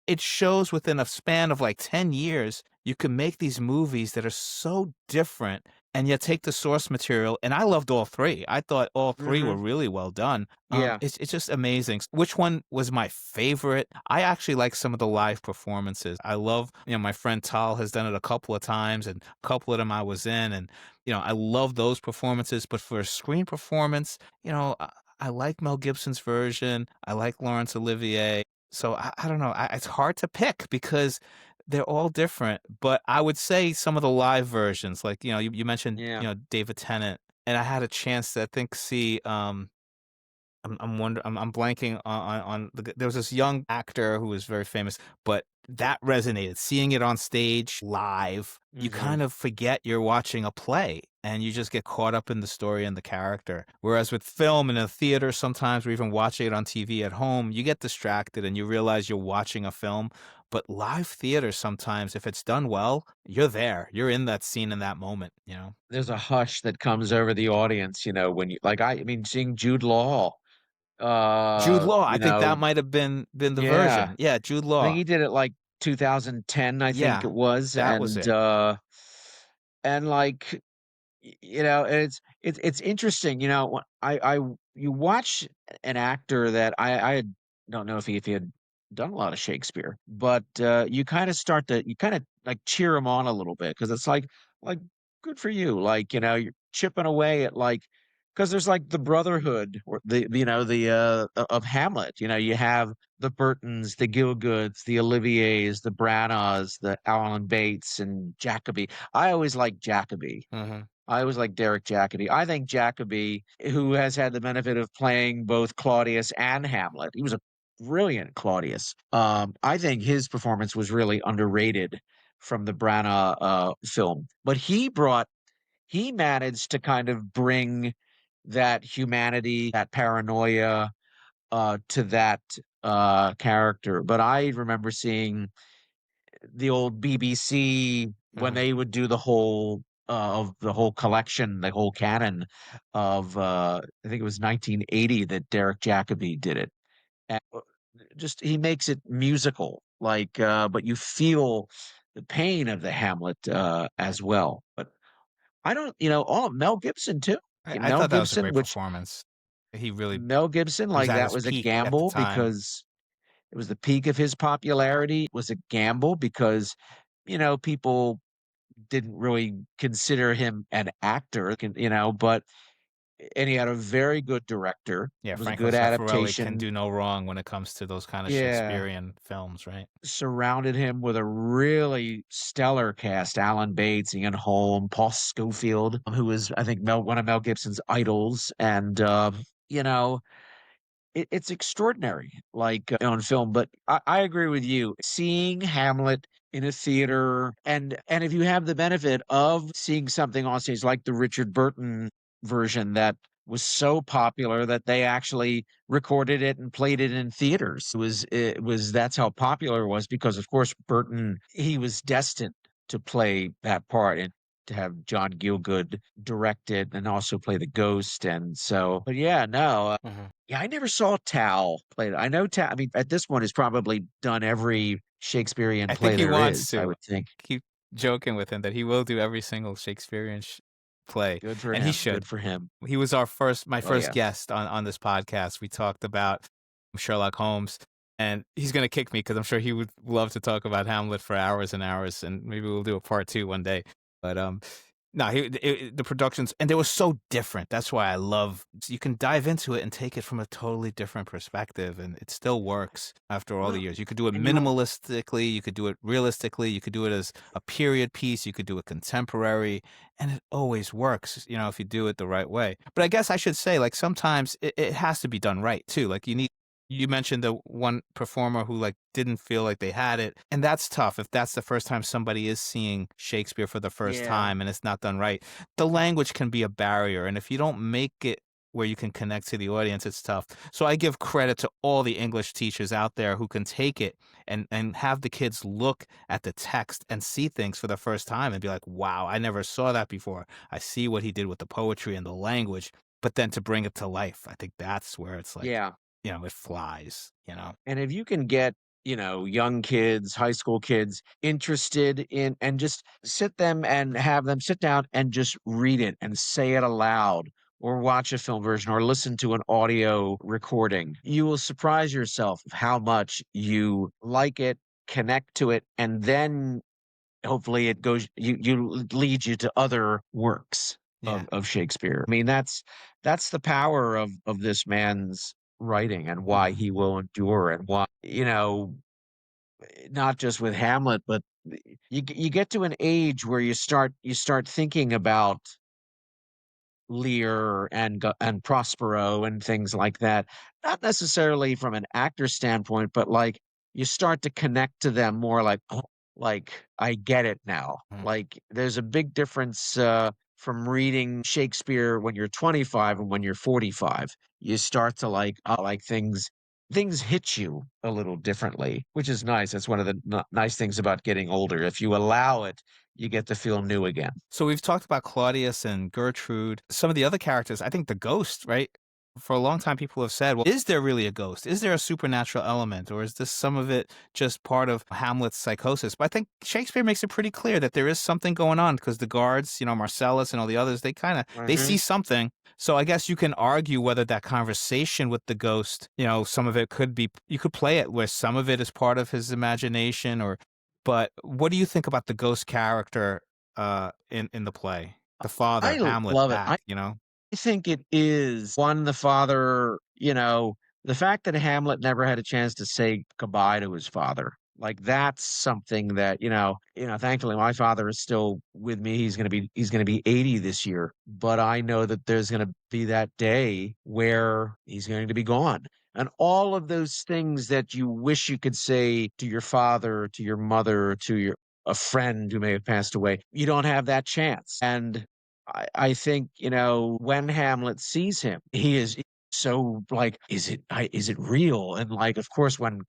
it shows within a span of like 10 years, you can make these movies that are so different and yet take the source material. And I loved all three. I thought all three were Mhm. really well done. Yeah. It's just amazing. Which one was my favorite? I actually like some of the live performances. I love, my friend Tal has done it a couple of times, and a couple of them I was in. And, I love those performances. But for a screen performance, I like Mel Gibson's version. I like Laurence Olivier. So I don't know. It's hard to pick because they're all different. But I would say some of the live versions, like you mentioned, Yeah. David Tennant, and I had a chance to I think see I'm blanking on there was this young actor who was very famous, but that resonated. Seeing it on stage live, you kind Mhm. of forget you're watching a play and you just get caught up in the story and the character. Whereas with film in a theater, sometimes or even watching it on TV at home, you get distracted and you realize you're watching a film. But live theater, sometimes, if it's done well, you're there. You're in that scene in that moment. There's a hush that comes over the audience, when you like, I mean, seeing Jude Law, Jude Law, I you think that know might have been the yeah. version. Yeah, Jude I think Law. he did it, like, 2010, I think Yeah, it was, that was it. and, like, it's interesting, when you watch an actor that I don't know if he had done a lot of Shakespeare, but, you kinda, like, cheer him on a little bit because it's like, "Good for you," like, you're chipping away at, like, because there's, like, the brotherhood or of Hamlet, you have the Burtons, the Gielguds, the Oliviers, the Branaghs, the Alan Bates, and Jacobi. I always liked Jacobi. Mhm. I always like Derek Jacobi. I think Jacobi, who has had the benefit of playing both Claudius and Hamlet, he was a brilliant Claudius. I think his performance was really underrated from the Branagh film. But he managed to kind of bring that humanity, that paranoia, to that character. But I remember seeing the old BBC when Mhm. they would do the whole collection, the whole canon of, I think it was 1980 that Derek Jacobi did it. And, just he makes it musical, like, but you feel the pain of the Hamlet, as well. But I don't all Mel Gibson too. I Mel thought that was a Gibson, great which performance. He really Mel Gibson, he was like, at that his was a peak at the gamble time. because it was the peak of his popularity, was a gamble because, people didn't really consider him an actor, but and he had a very good director. Yeah, It was a Franco good Zeffirelli can adaptation. do no wrong when it comes to those kind of Yeah, Shakespearean films, right? surrounded him with a really stellar cast, Alan Bates, Ian Holm, Paul Scofield, who was, I think, one of Mel Gibson's idols, and, you know it's extraordinary, like, on film, but I agree with you. Seeing Hamlet in a theater and if you have the benefit of seeing something on stage like the Richard Burton version that was so popular that they actually recorded it and played it in theaters. It was that's how popular it was because, of course, Burton, he was destined to play that part, to have John Gielgud direct it and also play the ghost, and so but yeah, no, Mhm. yeah, I never saw Tal play it. I know Tal I mean, at this point, he's probably done every Shakespearean I think play he there wants is, I to. would think. Keep joking with him that he will do every single Shakespearean play, Good for and he him, good should. for him. He was my Oh, first yeah. guest on this podcast. We talked about Sherlock Holmes, and he's gonna kick me because I'm sure he would love to talk about Hamlet for hours and hours, and maybe we'll do a part 2 one day. But, no, the productions and they were so different. That's why I love you can dive into it and take it from a totally different perspective, and it still works after all the Well, years. You could do it and you minimalistically, you could do it realistically, you could do it as a period piece, you could do it contemporary, and it always works, if you do it the right way. But I guess I should say, like, sometimes it has to be done right too. Like, you mentioned the one performer who, like, didn't feel like they had it, and that's tough if that's the first time somebody is seeing Shakespeare for the first yeah. time and it's not done right. The language can be a barrier, and if you don't make it where you can connect to the audience, it's tough. So I give credit to all the English teachers out there who can take it and have the kids look at the text and see things for the first time and be like, "Wow, I never saw that before. I see what he did with the poetry and the language." But then to bring it to life, I think that's where it's like, Yeah. it flies. And if you can get, young kids, high school kids interested in and just sit them and have them sit down and just read it and say it aloud or watch a film version or listen to an audio recording, you will surprise yourself of how much you like it, connect to it, and then hopefully it goes you leads you to other works Yeah. of Shakespeare. I mean, that's the power of this man's writing and why Mhm. he will endure and why, not just with Hamlet, but you get to an age where you start thinking about Lear and Prospero and things like that. Not necessarily from an actor standpoint, but, like, you start to connect to them more like, "Oh, like, I get it now." Mhm. Like, there's a big difference, from reading Shakespeare when you're 25 and when you're 45. You start to like things hit you a little differently, which is nice. That's one of the nice things about getting older. If you allow it, you get to feel new again. So we've talked about Claudius and Gertrude. Some of the other characters, I think the ghost, right? For a long time, people have said, well, is there really a ghost? Is there a supernatural element? Or is this some of it just part of Hamlet's psychosis? But I think Shakespeare makes it pretty clear that there is something going on because the guards, Marcellus and all the others, they see Mhm. something. So I guess you can argue whether that conversation with the ghost, some of it you could play it where some of it is part of his imagination but what do you think about the ghost character in the play. The father, I Hamlet love it. back, you know? I think it is one, the father, the fact that Hamlet never had a chance to say goodbye to his father. Like, that's something that, thankfully my father is still with me. He's gonna be 80 this year. But I know that there's gonna be that day where he's going to be gone. And all of those things that you wish you could say to your father, to your mother, to a friend who may have passed away, you don't have that chance. And I think, when Hamlet sees him, he is so like, is it real? And, like, of course, when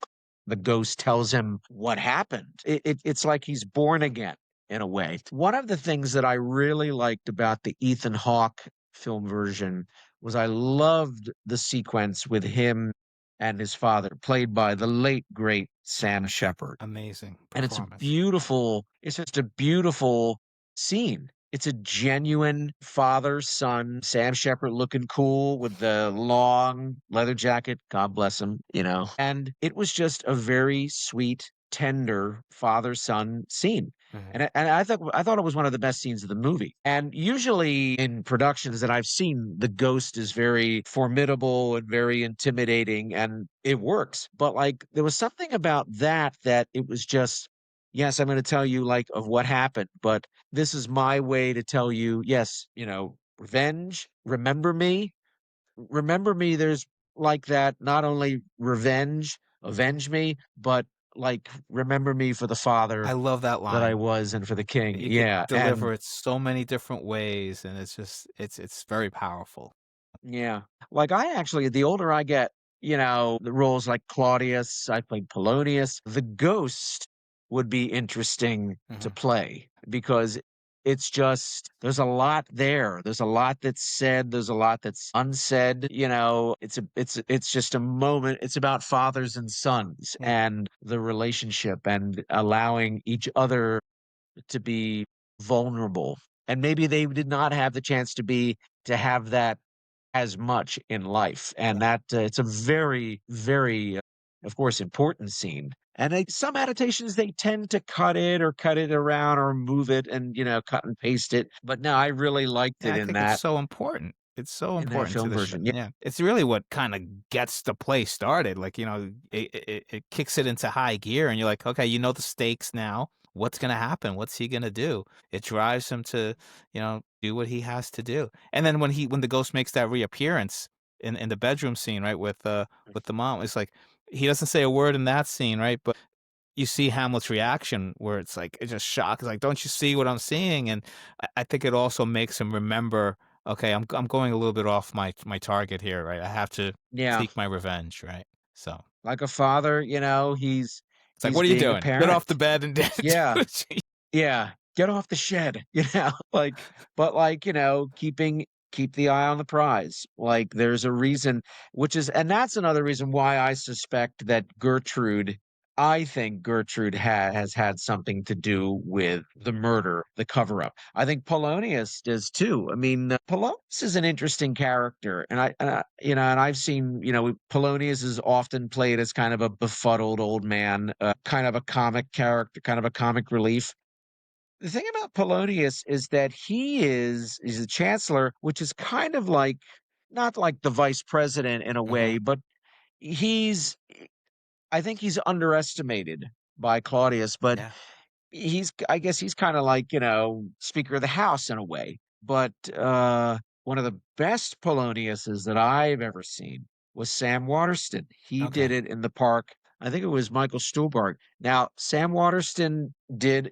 the ghost tells him what happened, it's like he's born again in a way. One of the things that I really liked about the Ethan Hawke film version was I loved the sequence with him and his father, played by the late great Sam Shepard. Amazing And performance. it's just a beautiful scene. It's a genuine father-son, Sam Shepard looking cool with the long leather jacket, God bless him, and it was just a very sweet, tender father-son scene. Mhm. And I thought it was one of the best scenes of the movie. And usually in productions that I've seen, the ghost is very formidable and very intimidating, and it works. But, like, there was something about that it was just, yes, I'm gonna tell you, like, of what happened, but this is my way to tell you, yes, revenge, remember me, there's like that, not only avenge me, but, like, remember me for the father I love that that I line. was and for the king. You could Yeah, and deliver it so many different ways, and it's very powerful. yeah. Like, I actually the older I get, the roles like Claudius, I played Polonius, the ghost would be interesting to Mhm. play because it's just there's a lot there. There's a lot that's said, there's a lot that's unsaid, it's just a moment. It's about fathers and sons Yeah. and the relationship and allowing each other to be vulnerable. And maybe they did not have the chance to have that as much in life, and that, it's a very, very, of course, important scene. And some adaptations, they tend to cut it around or move it and, cut and paste it, but no, I really liked Yeah, it I think it's so important. It's so in that important to film the show. version. Yeah. Yeah. It's really what kinda gets the play started, like, it kicks it into high gear, and you're like, "Okay, you know the stakes now. What's gonna happen? What's he gonna do?" It drives him to, do what he has to do. And then when the ghost makes that reappearance in the bedroom scene, right, with the mom, it's like, he doesn't say a word in that scene, right, but you see Hamlet's reaction where it's like, it's just shock. It's like, "Don't you see what I'm seeing?" And I think it also makes him remember, "Okay, I'm going a little bit off my target here, right? I have to Yeah, seek my revenge," right? So, like a father, it's like, he's "What are you being a doing? Get off the parent. bed and do Yeah. what you." Yeah, get off the shed, keep the eye on the prize. Like, there's a reason, and that's another reason why I think Gertrude has had something to do with the murder, the cover-up. I think Polonius does too. I mean, Polonius is an interesting character, and I've seen, Polonius is often played as kind of a befuddled old man, kind of a comic character, kind of a comic relief. The thing about Polonius is that he's a chancellor, which is kind of like not like the vice president in a Mhm. way, but he's I think he's underestimated by Claudius, but Yeah. I guess he's kinda like, Speaker of the House in a way, but, one of the best Poloniuses that I've ever seen was Sam Waterston. He did Okay. it in the park. I think it was Michael Stuhlbarg. Now, Sam Waterston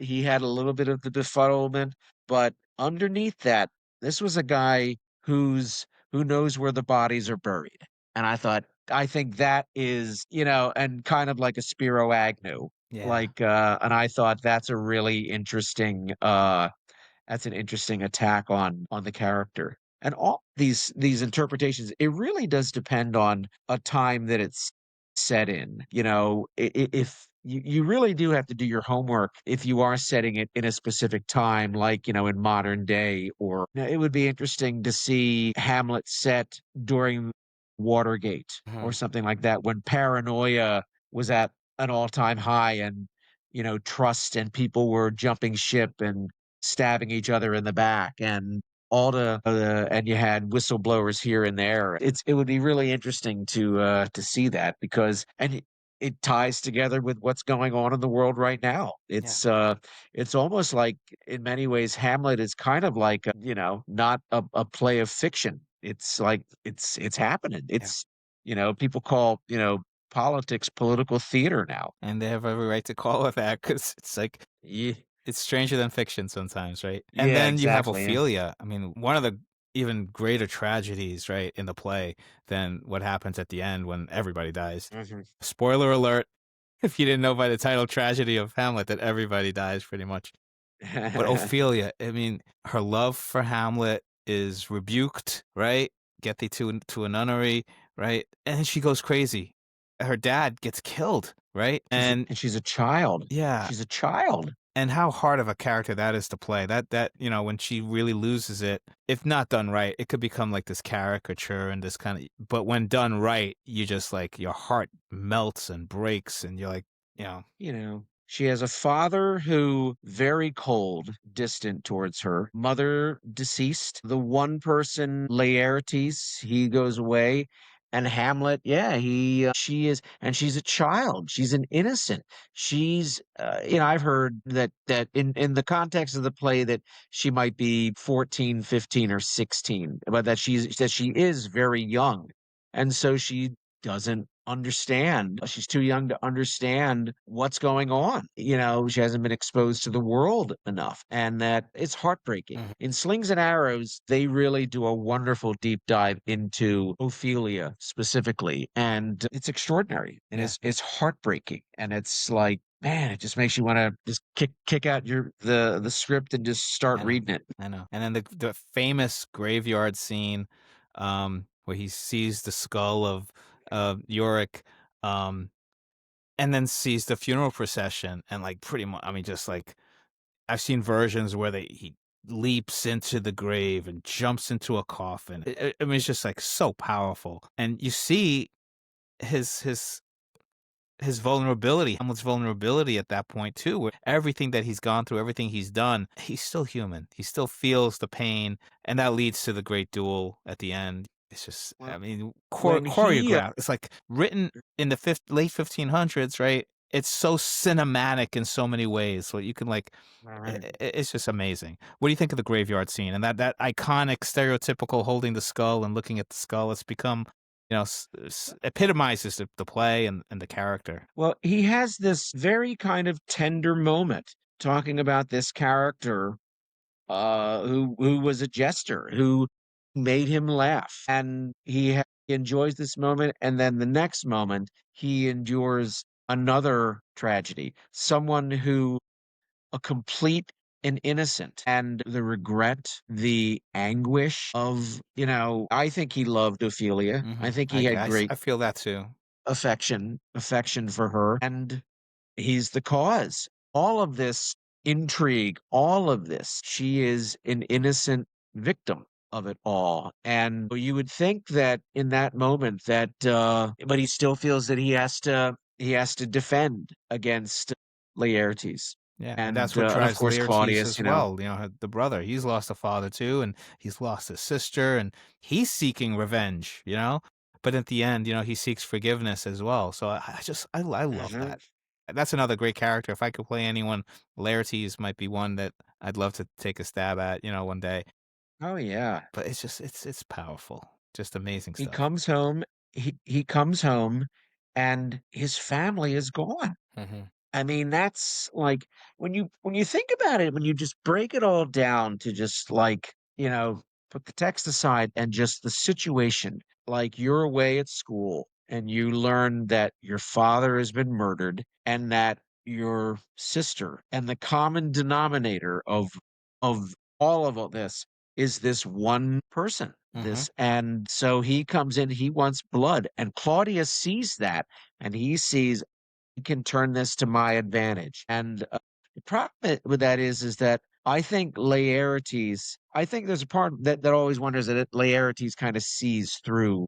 he had a little bit of the befuddlement, but underneath that, this was a guy who knows where the bodies are buried, and I think that is, and kind of like a Spiro Agnew. Yeah. And I thought that's an interesting attack on the character. And all these interpretations, it really does depend on a time that it's set in. If you really do have to do your homework if you are setting it in a specific time, like, in modern day, or it would be interesting to see Hamlet set during Watergate or Mhm. something like that when paranoia was at an all-time high and, trust and people were jumping ship and stabbing each other in the back and and you had whistleblowers here and there. It would be really interesting to see that because it ties together with what's going on in the world right now. Yeah. It's almost like in many ways Hamlet is kind of like, not a play of fiction. It's like it's happening. Yeah. People call, politics political theater now. And they have every right to call it that because it's like, Yeah, it's stranger than fiction sometimes, right? And yeah, then you have exactly. Yeah. Ophelia. I mean, one of the even greater tragedies, right, in the play than what happens at the end when everybody dies. Mhm. Spoiler alert, if you didn't know by the title Tragedy of Hamlet that everybody dies pretty much. But Ophelia, I mean, her love for Hamlet is rebuked, right? Get thee to a nunnery, right? And then she goes crazy. Her dad gets killed, right? And She's a child. yeah, She's a child. and how hard of a character that is to play. When she really loses it, if not done right, it could become like this caricature and this kind of, but when done right, you just like your heart melts and breaks and you're like, you know, She has a father who very cold, distant towards her. Mother deceased. The one person, Laertes, he goes away. And Hamlet, yeah, she's a child. She's an innocent. I've heard that in the context of the play that she might be 14, 15, or 16, but that she is very young. And so she doesn't understand. She's too young to understand what's going on. She hasn't been exposed to the world enough, and that it's heartbreaking. Mhm. In Slings and Arrows, they really do a wonderful deep dive into Ophelia specifically, and it's extraordinary and Yeah. it's heartbreaking. And it's like, man, it just makes you want to just kick out the script and just start I know. reading it. I know. And then the famous graveyard scene, where he sees the skull of Yorick, um, and then sees the funeral procession, and like pretty much, I mean, just like I've seen versions where he leaps into the grave and jumps into a coffin. I mean, it's just like so powerful, and you see his his vulnerability, Hamlet's vulnerability at that point too, where everything that he's gone through, everything he's done, he's still human. He still feels the pain, and that leads to the great duel at the end. It's just, I Well, mean, when he choreographed. It's like written in the late 1500s, right? It's so cinematic in so many ways. So you can like, it's just amazing. What do you think of the graveyard scene and that iconic, stereotypical holding the skull and looking at the skull? It's become, epitomizes the play and the character. Well, he has this very kind of tender moment talking about this character who was a jester who made him laugh, and he enjoys this moment, and then the next moment he endures another tragedy. Someone who a complete and innocent, and the regret, the anguish of, I think he loved Ophelia. I Mhm. think he had great I feel that too. affection for her, and he's the cause. All of this intrigue, all of this, she is an innocent victim of it all. And you would think that in that moment that but he still feels that he has to defend against Laertes. Yeah, and that's what And of drives course Laertes Claudius, as well, the brother. He's lost a father too, and he's lost his sister, and he's seeking revenge. But at the end, he seeks forgiveness as well. So I love Mhm. that. That's another great character. If I could play anyone, Laertes might be one that I'd love to take a stab at, one day. Oh yeah. But it's just it's powerful. Just amazing He stuff. comes home, he comes home and his family is gone. Mhm. I mean, that's like when you think about it, when you just break it all down to just like, put the text aside and just the situation, like you're away at school and you learn that your father has been murdered and that your sister and the common denominator of all this is this one person. Mhm. And so he comes in, he wants blood, and Claudius sees that and he sees can turn this to my advantage. And the problem with that is that I think there's a part that always wonders that Laertes kind of sees through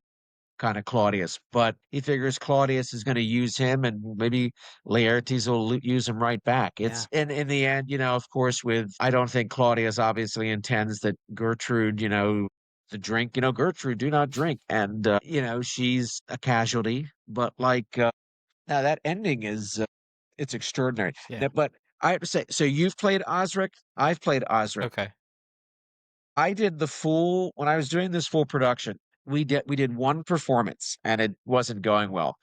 kind of Claudius, but he figures Claudius is going to use him, and maybe Laertes will use him right back. It's Yeah. in the end, of course, with I don't think Claudius obviously intends that Gertrude, the drink, Gertrude, do not drink, and she's a casualty, but like. Now that ending is it's extraordinary. Yeah. Now, but I have to say, so you've played Osric, I've played Osric. Okay. I did the full when I was doing this full production, we did one performance and it wasn't going well.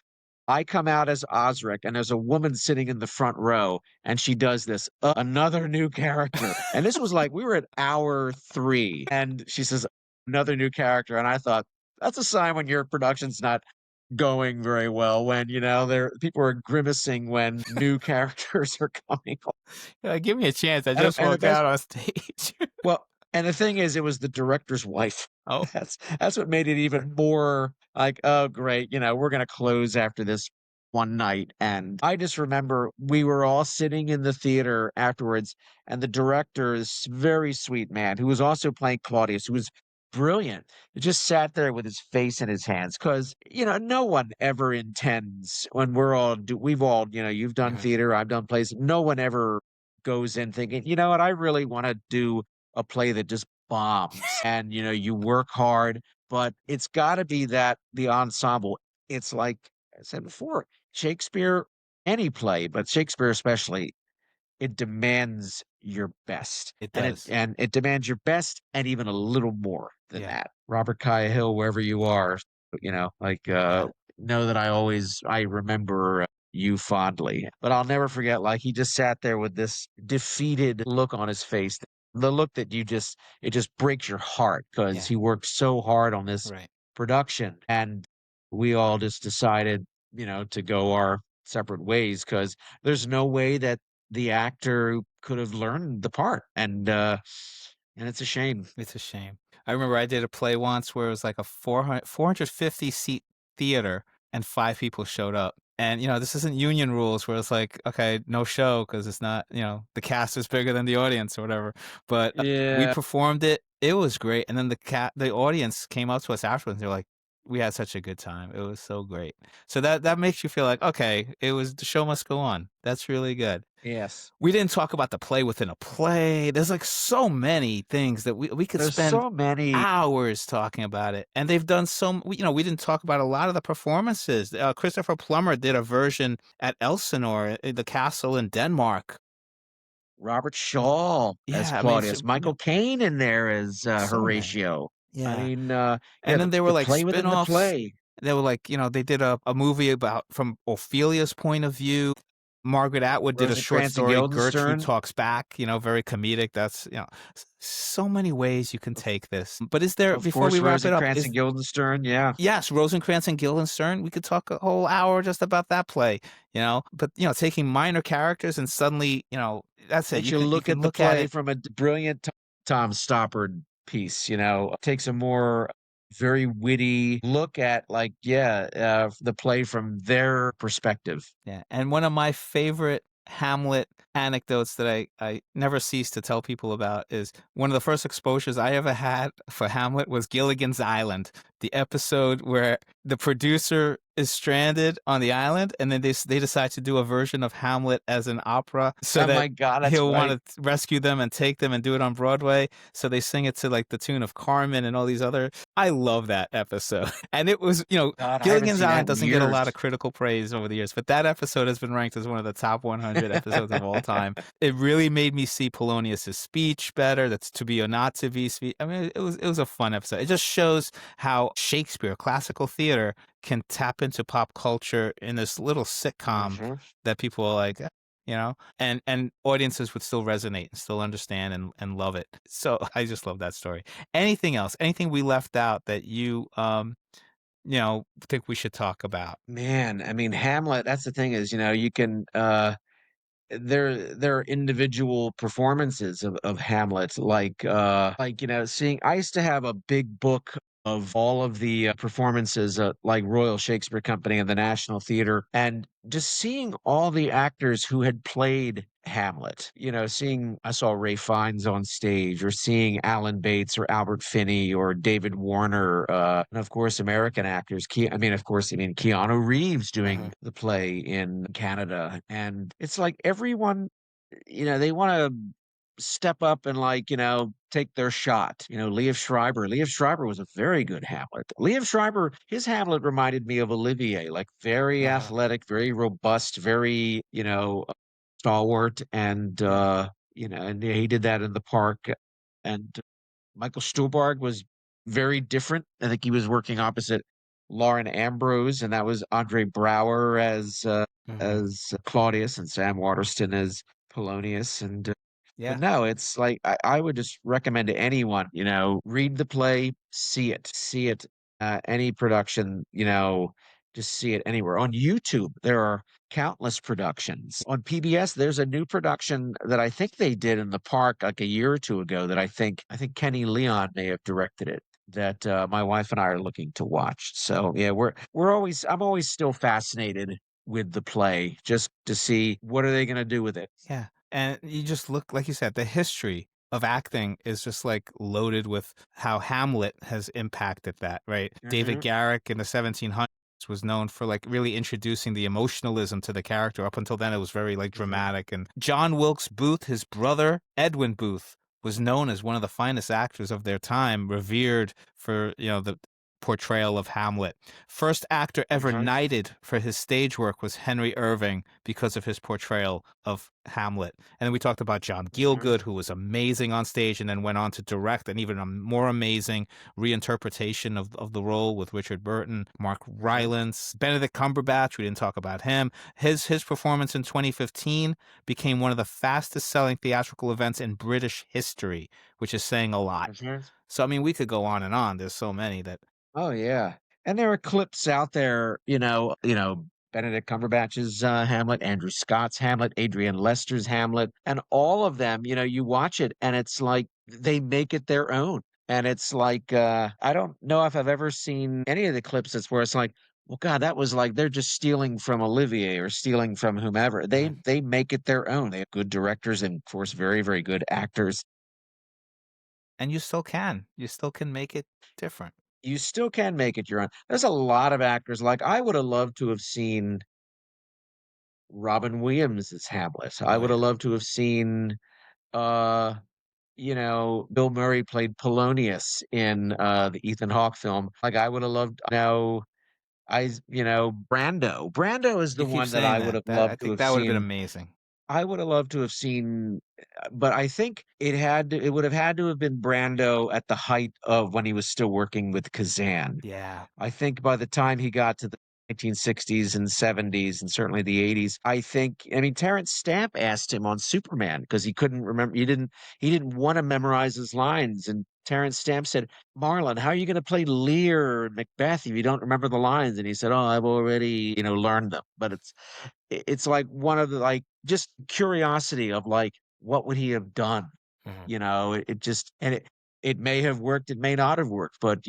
I come out as Osric and there's a woman sitting in the front row and she does this, another new character. And this was like we were at hour 3 and she says another new character and I thought that's a sign when your production's not going very well when, there people are grimacing when new characters are coming on. Yeah, give me a chance. I And, just and the walked best out on stage. well, and the thing is, it was the director's wife. Oh. That's what made it even more like, "Oh, great, we're gonna close after this one night." And I just remember we were all sitting in the theater afterwards, and the director, this very sweet man, who was also playing Claudius, who was brilliant, he just sat there with his face in his hands because no one ever intends when we've all, you've done Mhm. theater, I've done plays, no one ever goes in thinking, "You know what? I really wanna do a play that just bombs and you work hard, but it's got to be that the ensemble. It's like I said before, Shakespeare, any play, but Shakespeare especially, it demands your best, It and it does. and it demands your best and even a little more than Yeah. that. Robert Cahill, wherever you are, like Yeah. know that I remember you fondly. But I'll never forget, like, he just sat there with this defeated look on his face. The look that it just breaks your heart because Yeah, he worked so hard on this right. production. And we all just decided, to go our separate ways because there's no way that the actor could have learned the part. And it's a shame. It's a shame. I remember I did a play once where it was like a 450 seat theater and 5 people showed up. And, this isn't union rules where it's like, okay, no show because it's not, the cast is bigger than the audience or whatever. But we Yeah. performed it. It was great. And then the audience came up to us afterwards. They're like, we had such a good time. It was so great. So that makes you feel like, okay, the show must go on. That's really good. Yes. We didn't talk about the play within a play. There's, like, so many things that we could There's spend so many. hours talking about it, and they've done we didn't talk about a lot of the performances. Christopher Plummer did a version at Elsinore, the castle in Denmark. Robert Shaw as Yeah, I mean, Claudius, Michael Caine in there as, so many. Horatio. I Yeah. mean, yeah, And then there were, the like, play within the spin-offs. play. They were like, they did a movie about from Ophelia's point of view. Margaret Atwood did a short Rosencrantz and story, Gertrude Guildenstern. Talks Back, very comedic. That's, so many ways you can take this. But is there, Of before course, we wrap it up, Rosencrantz and Guildenstern, yeah. yes, Rosencrantz and Guildenstern, we could talk a whole hour just about that play, but, taking minor characters and suddenly, that's it. Makes You you can, you look can at the look at play it. from a brilliant Tom Stoppard piece, takes a more very witty look at, like, yeah, the play from their perspective. Yeah, and one of my favorite Hamlet anecdotes that I never cease to tell people about is one of the first exposures I ever had for Hamlet was Gilligan's Island, the episode where the producer is stranded on the island, and then they decide to do a version of Hamlet as an opera so Oh that my god, that's he'll right. want to rescue them and take them and do it on Broadway. So they sing it to like the tune of Carmen and all these other. I love that episode, and it was God, I haven't Gilligan's seen that Island in doesn't get a years. lot of critical praise over the years, but that episode has been ranked as one of the top 100 episodes of all time. It really made me see Polonius's speech better. That's to be or not to be speech. I mean, it was a fun episode. It just shows how Shakespeare, classical theater, can tap into pop culture in this little sitcom Mhm. that people are like, and audiences would still resonate and still understand and love it. So I just love that story. Anything else? Anything we left out that think we should talk about? Man, I mean, Hamlet, that's the thing is, you can, there are individual performances of Hamlet, like, seeing I used to have a big book of all of the, performances at, like, Royal Shakespeare Company and the National Theater, and just seeing all the actors who had played Hamlet, seeing I saw Ray Fiennes on stage or seeing Alan Bates or Albert Finney or David Warner, and of course, American actors, Keanu Reeves Uh-huh. doing the play in Canada, and it's like everyone, they wanna step up and, like, take their shot. Liev Schreiber was a very good Hamlet. Liev Schreiber, his Hamlet reminded me of Olivier, like, very Uh-huh. athletic, very robust, very, stalwart, and, Yeah. and he did that in the park, and Michael Stuhlbarg was very different. I think he was working opposite Lauren Ambrose, and that was Andre Braugher Mhm. as Claudius and Sam Waterston as Polonius, and, but Yeah. no, it's like I would just recommend to anyone, read the play, see it, any production, just see it anywhere. On YouTube, there are countless productions. On PBS, there's a new production that I think they did in the park like a year or 2 ago that I think Kenny Leon may have directed it, that, my wife and I are looking to watch. So, yeah, I'm always still fascinated with the play just to see what are they gonna do with it. Yeah. And you just look, like you said, the history of acting is just like loaded with how Hamlet has impacted that, right? David Mhm, Garrick in the 1700s was known for like really introducing the emotionalism to the character. Up until then, it was very like mhm. dramatic. And John Wilkes Booth, his brother, Edwin Booth, was known as one of the finest actors of their time, revered for, the portrayal of Hamlet. First actor ever Mhm, knighted for his stage work was Henry Irving because of his portrayal of Hamlet. And then we talked about John mhm, Gielgud, who was amazing on stage and then went on to direct an even a more amazing reinterpretation of the role with Richard Burton, Mark mhm. Rylance, Benedict Cumberbatch. We didn't talk about him. His performance in 2015 became one of the fastest selling theatrical events in British history, which is saying a lot. Mhm. So, I mean, we could go on and on. There's so many that, Oh, yeah, and there are clips out there, Benedict Cumberbatch's, Hamlet, Andrew Scott's Hamlet, Adrian Lester's Hamlet, and all of them, you watch it and it's like they make it their own, and it's like, I don't know if I've ever seen any of the clips that's where it's like, "Well, God, that was like they're just stealing from Olivier or stealing from whomever." They mhm. they make it their own. They have good directors and, of course, very, very good actors. And you still can. You still can make it different. You still can make it your own. There's a lot of actors, like, I would have loved to have seen Robin Williams as Hamlet. I Oh, would have yeah. loved to have seen, uh, Bill Murray played Polonius in, the Ethan Hawke film. Like, I would have loved Brando. Brando is You the keep one that saying I would that. have I loved to think have that would have been seen. amazing. I would have loved to have sseen, but I think it would have had to have been Brando at the height of when he was still working with Kazan. Yeah. I think by the time he got to the 1960s and 70s and certainly the 80s, I mean, Terrence Stamp asked him on Superman because he couldn't remember he didn't wanna memorize his lines, and Terrence Stamp said, "Marlon, how are you gonna play Lear in Macbeth if you don't remember the lines?" And he said, "Oh, I've already, learned them." But it's like one of the, like, just curiosity of, like, what would he have done? Mhm. It just and it may have worked, it may not have worked, but,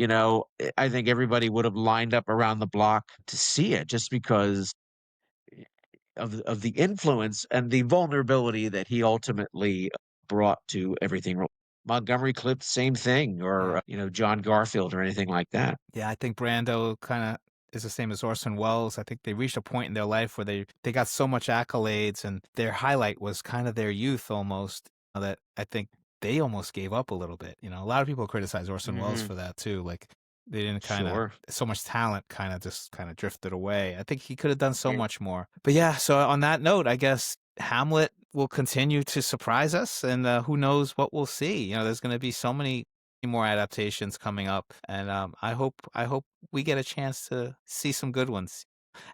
I think everybody would have lined up around the block to see it just because of the influence and the vulnerability that he ultimately brought to everything. Montgomery Clift, same thing, or, Yeah. John Garfield or anything like that. Yeah, I think Brando kinda is the same as Orson Welles. I think they reached a point in their life where they got so much accolades, and their highlight was kinda their youth almost, that I think they almost gave up a little bit, A lot of people criticize Orson Welles Mhm. for that too, like, they didn't kinda Sure. so much talent kinda drifted away. I think he coulda done so Right. much more. But yeah, so on that note, I guess Hamlet will continue to surprise us, and, who knows what we'll see. There's gonna be so many more adaptations coming up, and I hope we get a chance to see some good ones.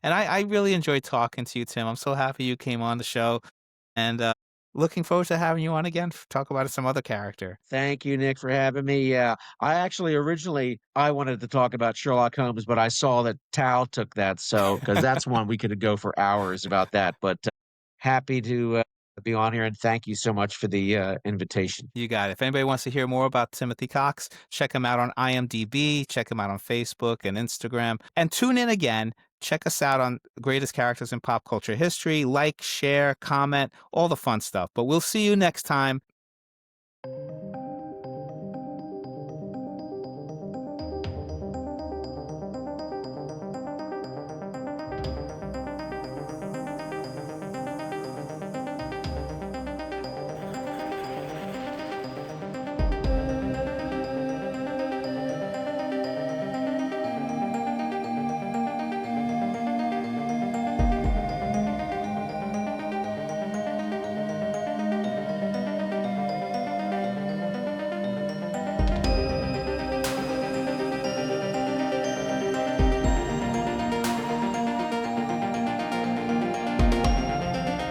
And I really enjoyed talking to you, Tim. I'm so happy you came on the show, and looking forward to having you on again to talk about some other character. Thank you, Nick, for having me. Yeah, I actually originally I wanted to talk about Sherlock Holmes, but I saw that Tal took that, so because that's one we could go for hours about that. But happy to be on here, and thank you so much for the invitation. You got it. If anybody wants to hear more about Timothy Cox, check him out on IMDb, check him out on Facebook and Instagram, and tune in again. Check us out on greatest characters in pop culture history. Like, share, comment, all the fun stuff. But we'll see you next time.